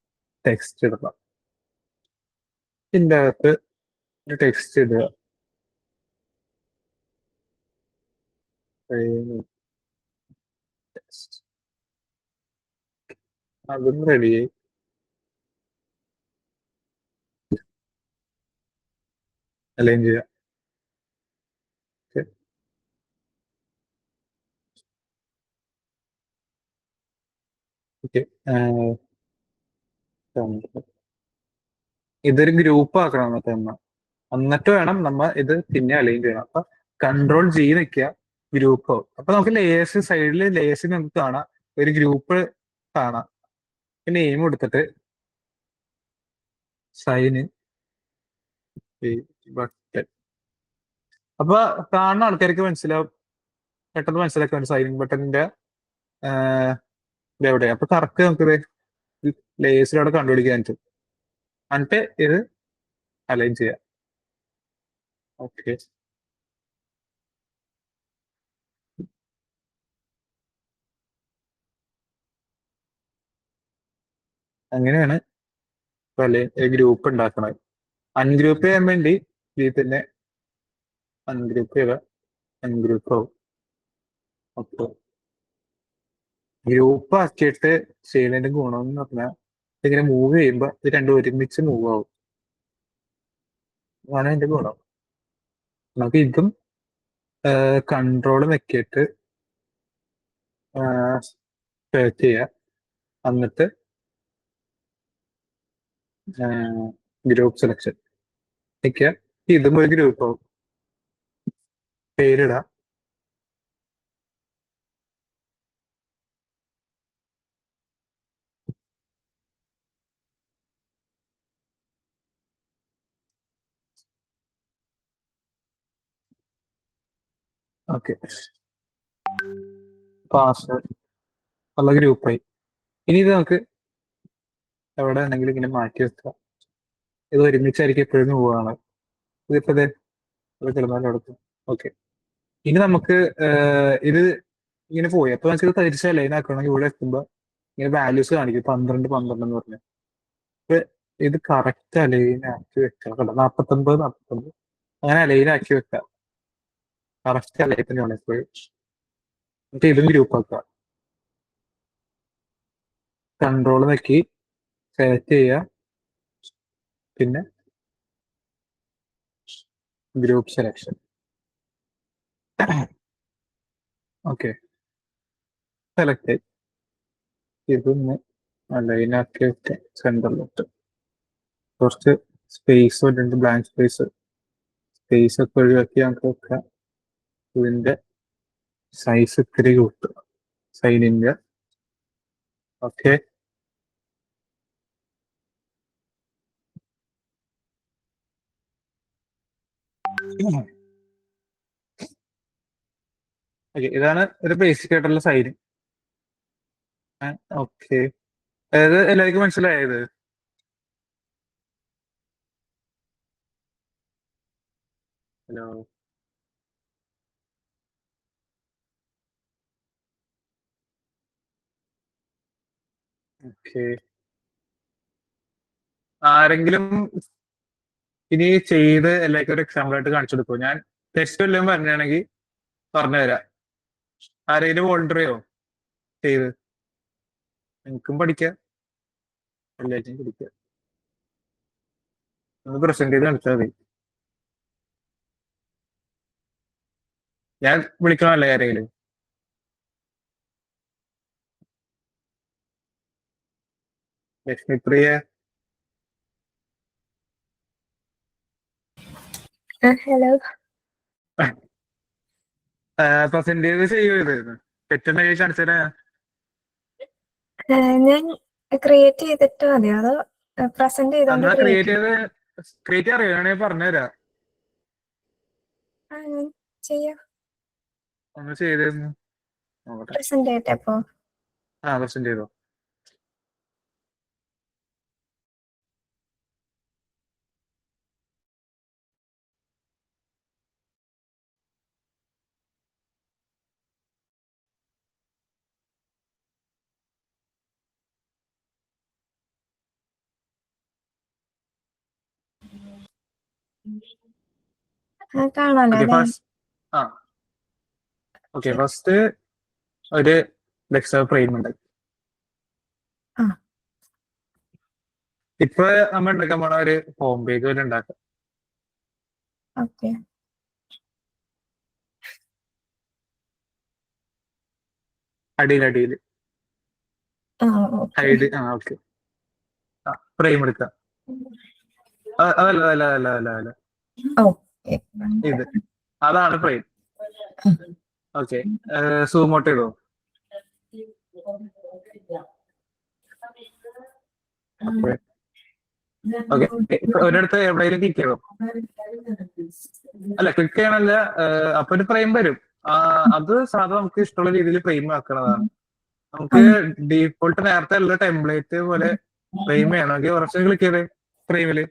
ടെക്സ്റ്റ് ഇടുക. ഇതിൻ്റെ അകത്ത് ഒരു ടെക്സ്റ്റ് ഇടുക. ടെക്സ്റ്റ് അതും റെഡിയായി. അലൈൻ ചെയ്യാം. ഓക്കെ. ഇതൊരു ഗ്രൂപ്പ് ആക്കണം എന്നിട്ട് വേണം നമ്മ ഇത് പിന്നെ അലൈൻ ചെയ്യണം. അപ്പൊ Ctrl+G നിൽക്കുക, ഗ്രൂപ്പ് ആവും. അപ്പൊ നമുക്ക് ലേയേഴ്സ് സൈഡിൽ ലേയേഴ്സ് നമുക്ക് കാണാം, ഒരു ഗ്രൂപ്പ് കാണാം. നെയിം കൊടുത്തിട്ട് സൈൻ ഇൻ ബട്ടൺ. അപ്പൊ കാണുന്ന ആൾക്കാർക്ക് മനസ്സിലാവും, പെട്ടെന്ന് മനസ്സിലാക്കാൻ വേണ്ടി സൈൻ ഇൻ ബട്ടണിന്റെ ഇതെവിടെ. അപ്പൊ കറക്റ്റ് നമുക്ക് ലേയേഴ്സിലൂടെ കണ്ടുപിടിക്കാൻ പറ്റും. എന്നിട്ട് ഇത് അലൈൻ ചെയ്യാം. ഓക്കെ. അങ്ങനെയാണ് പല ഗ്രൂപ്പ് ഉണ്ടാക്കുന്നത്. അൺഗ്രൂപ്പ് ചെയ്യാൻ വേണ്ടി ഇതിൽ തന്നെ അൺഗ്രൂപ്പ് ചെയ്ത അൺഗ്രൂപ്പ് ആവും. അപ്പൊ ഗ്രൂപ്പ് ആക്കിയിട്ട് ചെയ്യുന്നതിന്റെ ഗുണം എന്ന് പറഞ്ഞാൽ ഇങ്ങനെ മൂവ് ചെയ്യുമ്പോ ഇത് രണ്ടും ഒരുമിച്ച് മൂവ് ആവും. അതാണ് അതിന്റെ ഗുണം. നമുക്ക് ഇതും കൺട്രോൾ വെക്കിയിട്ട് സെർച്ച് ചെയ്യാം. എന്നിട്ട് ഗ്രൂപ്പ് സെലക്ഷൻ നിൽക്കുക. ഇതും ഒരു ഗ്രൂപ്പ് ആവും. പേരിടാം. ഓക്കെ. പാസ്വേഡ് ഉള്ള ഗ്രൂപ്പായി. ഇനി ഇത് നമുക്ക് എവിടെ വേണമെങ്കിലും ഇങ്ങനെ മാറ്റി വെക്കാം. ഇത് ഒരുമിച്ചായിരിക്കും എപ്പോഴും പോവാണ്. ഇതിപ്പോ കിടന്നാലും. ഓക്കെ. ഇനി നമുക്ക് ഇത് ഇങ്ങനെ പോയി. അപ്പൊ നമുക്ക് ഇത് തിരിച്ച് ലൈൻ ആക്കണമെങ്കിൽ ഇവിടെ എത്തുമ്പോ ഇങ്ങനെ വാല്യൂസ് കാണിക്കും, 12 12 എന്ന് പറഞ്ഞു. അപ്പൊ ഇത് കറക്റ്റ് അലൈൻ ആക്കി വെക്കാം. കേട്ടോ, 49 49 അങ്ങനെ അലൈൻ ആക്കി വെക്കാം. കറക്റ്റ് അലൈൻ തന്നെയാണ് എപ്പോഴും. എന്നിട്ട് ഇതും ഗ്രൂപ്പ് ആക്കുക. കൺട്രോൾ നോക്കി സെലക്ട് ചെയ്യുക, പിന്നെ ഗ്രൂപ്പ് സെലക്ഷൻ. Okay, select. ഇതൊന്ന് അലൈൻ ആക്കി വെക്കാം സെന്ററിലോട്ട്. കുറച്ച് സ്പേസ് വരുന്നുണ്ട്, ബ്ലാങ്ക് സ്പേസ് ഒക്കെ ഒഴിവാക്കി നമുക്ക് വെക്കാം. ഇതിന്റെ സൈസ് ഇത്തിരി കൂട്ടുക, സൈനിന്റെ. ഓക്കെ. ഓക്കെ, ഇതാണ് ഒരു ബേസിക് ആയിട്ടുള്ള സൈൻ. ഓക്കെ, അതായത് എല്ലാവർക്കും മനസ്സിലായത്. ഹലോ. ഓക്കെ. ആരെങ്കിലും ഇനി ചെയ്ത് എല്ലാവർക്കും ഒരു എക്സാമ്പിൾ ആയിട്ട് കാണിച്ചു കൊടുക്കും. ഞാൻ ടെസ്റ്റ് വല്ലതും പറഞ്ഞാണെങ്കിൽ പറഞ്ഞുതരാം. ആരെങ്കിലും വോളണ്ടിയർ ചെയ്യോ ചെയ്ത്? എനിക്കും പഠിക്കാം, എല്ലാവർക്കും പഠിക്കാം. ഒന്ന് പ്രസന്റ് ചെയ്ത് കാണിച്ചാൽ മതി. ഞാൻ വിളിക്കണമല്ലേ ആരെങ്കിലും? ലക്ഷ്മിപ്രിയ ഹലോ. പ്രസന്റ് ചെയ്ത് ചെയ്യോ? ഇത് തെറ്റുണ്ടെങ്കിൽ കാണിച്ചാൽ ഞാൻ ക്രിയേറ്റ് ചെയ്തിട്ട് മതിയോ അതോ പ്രസന്റ് ചെയ്തോണ്ട് എന്നാ ക്രിയേറ്റ് ക്രിയേറ്റ് അറിയുകയാണെങ്കിൽ പറഞ്ഞുതരാം. ഞാൻ ചെയ്യാം. ഒന്ന് ചെയ്തിരുന്നു നോക്കട്ടെ. പ്രസന്റ് ചെയ്യട്ടെ അപ്പോ? പ്രസന്റ് ചെയ്തോ. കാണാലോ ഓക്കെ അല്ലെ? ഫസ്റ്റ് ആ ഓക്കെ ഫസ്റ്റ് ഒരു ഡെസ്ക്ടോപ്പ് ഫ്രെയിം ഉണ്ട്. ആ ഇപ്പൊ നമ്മൾ ഉണ്ടാക്കാൻ പോണ ഒരു ഹോം പേജ് പോലെ ഉണ്ടാക്കാം. ഓക്കെ. അടിയിൽ ആ ഓക്കെ. ഹൈഡ് ഓക്കെ ഫ്രെയിം എടുക്കാം. അതല്ല അതല്ല അതല്ല അതല്ല അതല്ല ഓക്കെ. ഇത് അതാണ് ഫ്രെയിം. ഓക്കെ സൂം ഔട്ട് ചെയ്തോ. ഓക്കെ ഒരിടത്ത് എവിടെയെങ്കിലും ക്ലിക്ക് ചെയ്തോ. അല്ല ക്ലിക്ക് ചെയ്യണല്ല. അപ്പൊ ഒരു ഫ്രെയിം വരും. അത് സാധാരണ നമുക്ക് ഇഷ്ടമുള്ള രീതിയിൽ ഫ്രെയിം ആക്കണതാണ്. നമുക്ക് ഡീഫോൾട്ട് നേരത്തെ ഉള്ള ടെംപ്ലേറ്റ് പോലെ ഫ്രെയിം ചെയ്യണമെങ്കിൽ കുറച്ച് ക്ലിക്ക് ചെയ്തേ ഫ്രെയിമില്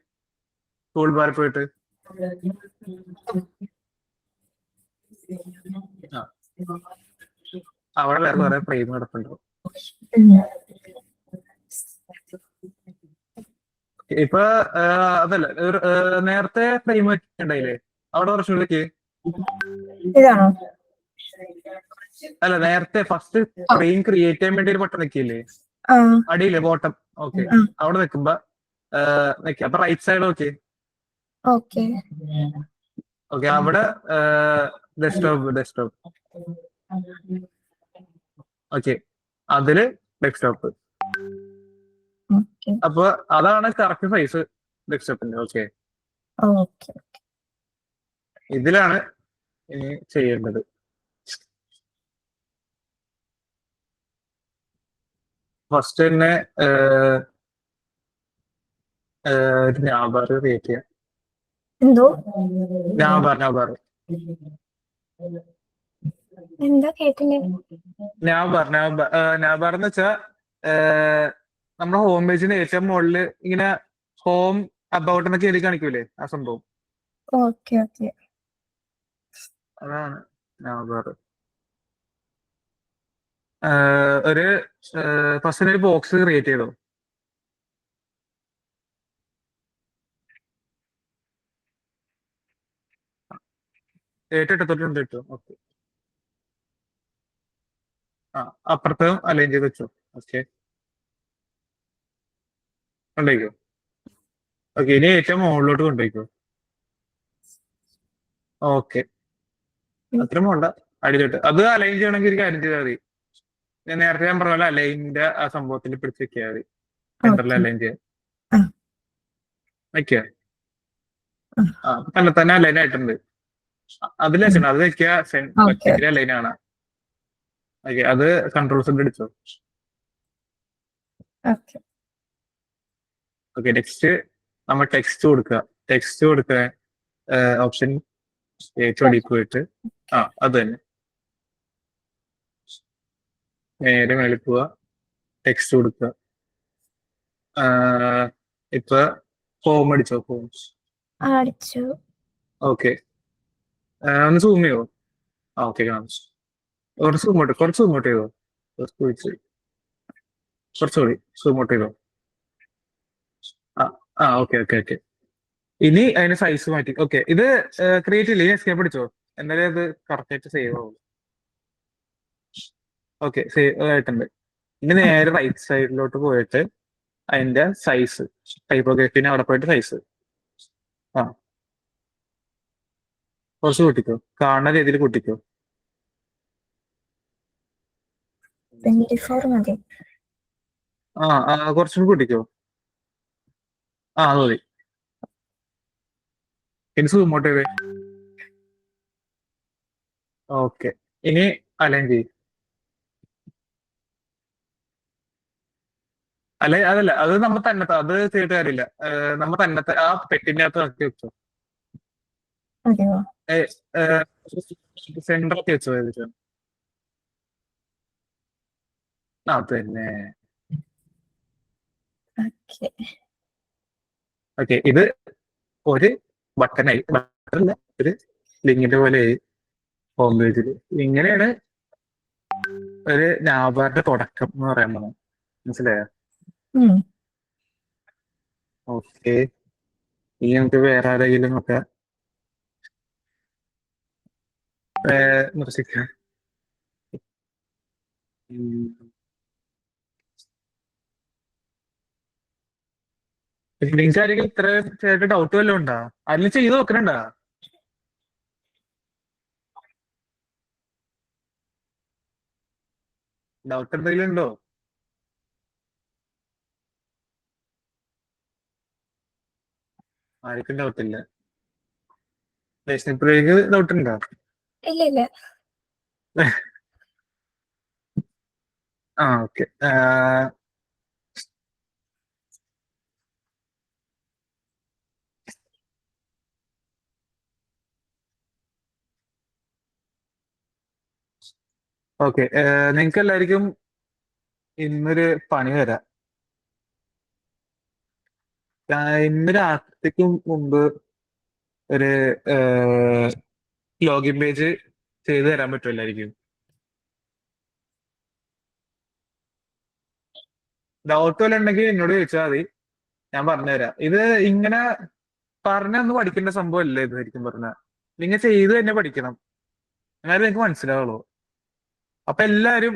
ടൂൾ ബാറിൽ പോയിട്ട്. ആ അവിടെ വേറെ കുറെ ഫ്രെയിം കിടപ്പുണ്ടാവും. ഇപ്പൊ അതല്ല നേരത്തെ ഫ്രെയിം ഉണ്ടായില്ലേ, അവിടെ കുറച്ചും ക്ലിക്ക്. ഇതാണോ? അല്ല നേരത്തെ ഫസ്റ്റ് ഫ്രെയിം ക്രിയേറ്റ് ചെയ്യാൻ വേണ്ടി ഒരു ബട്ടൺ നിൽക്കില്ലേ ആ അടിയില്ലേ ബോട്ടം. ഓക്കെ ആ അവിടെ നിൽക്കുമ്പോ നിൽക്കുക. അപ്പൊ right side okay. Okay. Okay അവിടെ ഡെസ്ക്ടോപ്പ് ഓക്കെ അതില് ഡെസ്ക്ടോപ്പ്. ഓക്കെ. അപ്പൊ അതാണ് കറക്റ്റ് സൈസ് ഡെസ്ക്ടോപ്പിന്റെ. Okay okay. ഇതിലാണ് ഇനി ചെയ്യേണ്ടത്. ഫസ്റ്റ് തന്നെ ഒരു നാബാർ ക്രിയേറ്റ് ചെയ്യാം. എന്തോ? നാബാർ എന്താ കേട്ടില്ലേ? നാബാർ എന്ന് വെച്ചാ നമ്മുടെ ഹോം പേജിന് ഏറ്റവും മുകളില് ഇങ്ങനെ ഹോം അബൌട്ട് എന്നൊക്കെ എഴുതി കാണിക്കൂലേ ആ സംഭവം. Okay okay. അതാണ് നാബാർ. ഒരു ഫസ്റ്റ് ഒരു ബോക്സ് ക്രിയേറ്റ് ചെയ്തോ. ഏറ്റവും ഇട്ടത്തോട്ടുണ്ട് ഇട്ടു. ഓക്കെ അപ്പുറത്ത് അലൈൻ ചെയ്ത് വെച്ചോ. ഓക്കെ കൊണ്ടുപോയിക്കോ. ഓക്കെ ഇനി ഏറ്റവും മുകളിലോട്ട് കൊണ്ടുപോയിക്കോ. ഓക്കെ അത്ര പോണ്ട അടിയിലോട്ട്. അത് അലൈൻ ചെയ്യണമെങ്കിൽ ഒരു കാര്യം ചെയ്താൽ മതി. നേരത്തെ ഞാൻ പറഞ്ഞ പോലെ അലൈനിന്റെ ആ സംഭവത്തിൽ പിടിച്ച് വെക്കിയാൽ മതി. സെന്ററിൽ അലൈൻ ചെയ്യാൻ വെക്കുക. തന്നെ തന്നെ അലൈൻ ആയിട്ടുണ്ട്. അതിൽ വെച്ചിട്ടുണ്ട്. അത് വെക്കുക ഒറ്റയ്ക്ക് അലൈൻ ആണ്. ഓക്കെ അത് കൺട്രോൾസ് അടിച്ചോ. ഓക്കെ നെക്സ്റ്റ് നമ്മൾ ടെക്സ്റ്റ് കൊടുക്കുക. ടെക്സ്റ്റ് കൊടുക്കുക ഓപ്ഷൻ ഏറ്റവും അടിയിൽ പോയിട്ട് അത് തന്നെ നേരെ മേളിൽ പോവുക. ടെക്സ്റ്റ് കൊടുക്കുക. ഇപ്പൊ ഫോം അടിച്ചോ. ഫോം അടിച്ചു. ഓക്കെ ഒന്ന് സൂം ചെയ്യോ. ഓക്കെ കാണിച്ചു. കുറച്ച് സൂമോട്ട് ചെയ്തോ. കുറച്ചുകൂടി സൂമോട്ട് ചെയ്തോ. ഓക്കെ ഓക്കെ ഓക്കെ ഇനി അതിന് സൈസ് മാറ്റി. ഓക്കെ ഇത് ക്രിയേറ്റ് ഇല്ല. ഇനി എസ്കേപ്പ് അടിച്ചോ. എന്നാലേ അത് കറക്റ്റ് ആയിട്ട് സേവ് ആവുള്ളൂ. ഓക്കെ സേവ് ആയിട്ടുണ്ട്. ഇനി നേരെ റൈറ്റ് സൈഡിലോട്ട് പോയിട്ട് അതിന്റെ സൈസ് ടൈപ്പോഗ്രഫിന് അവിടെ പോയിട്ട് സൈസ് കുറച്ച് കൂട്ടിക്കോ. കാണുന്ന രീതിയിൽ കൂട്ടിക്കോ. 24 മതി. കുറച്ചും കൂട്ടിക്കോ. അത് മതി. ഇനി സൂമോട്ട് ചെയ്തേ. ഓക്കെ ഇനി അലൈൻ ചെയ്യും. അല്ലെ അതല്ല അത് നമ്മ തന്നത്തെ അത് ചെയ്തിട്ട് കാര്യമില്ല. നമ്മ തന്നത്തെ ആ പെട്ടിന്റെ അകത്ത് ആക്കി വെച്ചോ. അതെയോ? സെന്ററിൽ വെച്ചോ. ഏകദേശം തന്നെ. ഓക്കെ ഇത് ഒരു ബട്ടണായി. ബട്ടണല്ല ഒരു ലിങ്കിന്റെ പോലെ ഹോം പേജിൽ. ഇങ്ങനെയാണ് ഒരു നാബാറിന്റെ തുടക്കം എന്ന് പറയാൻ പോകുന്നത്. മനസ്സിലായോ? ഓക്കെ ഇനി നമുക്ക് വേറെ ആരെങ്കിലും ഒക്കെ നിർത്തിക്കാം. ഉം. നിങ്ങൾക്ക് ആരെങ്കിലും ഇത്ര ചെയ്തിട്ട് ഡൗട്ട് വല്ലതും ഉണ്ടോ? ആരെങ്കിലും ചെയ്ത് നോക്കണുണ്ടോ? ഡൗട്ട് എന്തെങ്കിലും ഉണ്ടോ? ആർക്കും ഡൗട്ട് ഇല്ല. ദേശിപ്രിയക്ക് ഡൗട്ട് ഉണ്ടോ? ഇല്ല ഇല്ല. ആ ഓക്കെ. ഓക്കെ, നിങ്ങൾക്ക് എല്ലാവർക്കും ഇന്നൊരു പണി തരാം. ഇന്ന് രാത്രിക്ക് മുമ്പ് ഒരു ലോഗിൻ പേജ് ചെയ്തു തരാൻ പറ്റും എല്ലാവർക്കും. ഡൗട്ട് വല്ല ഉണ്ടെങ്കിൽ എന്നോട് ചോദിച്ചാൽ മതി, ഞാൻ പറഞ്ഞുതരാം. ഇത് ഇങ്ങനെ പറഞ്ഞൊന്ന് പഠിക്കേണ്ട സംഭവം അല്ലേ ഇത്, ശരിക്കും പറഞ്ഞ നിങ്ങൾ ചെയ്ത് തന്നെ പഠിക്കണം, എന്നാലും നിങ്ങൾക്ക് മനസ്സിലാവുള്ളൂ. അപ്പൊ എല്ലാവരും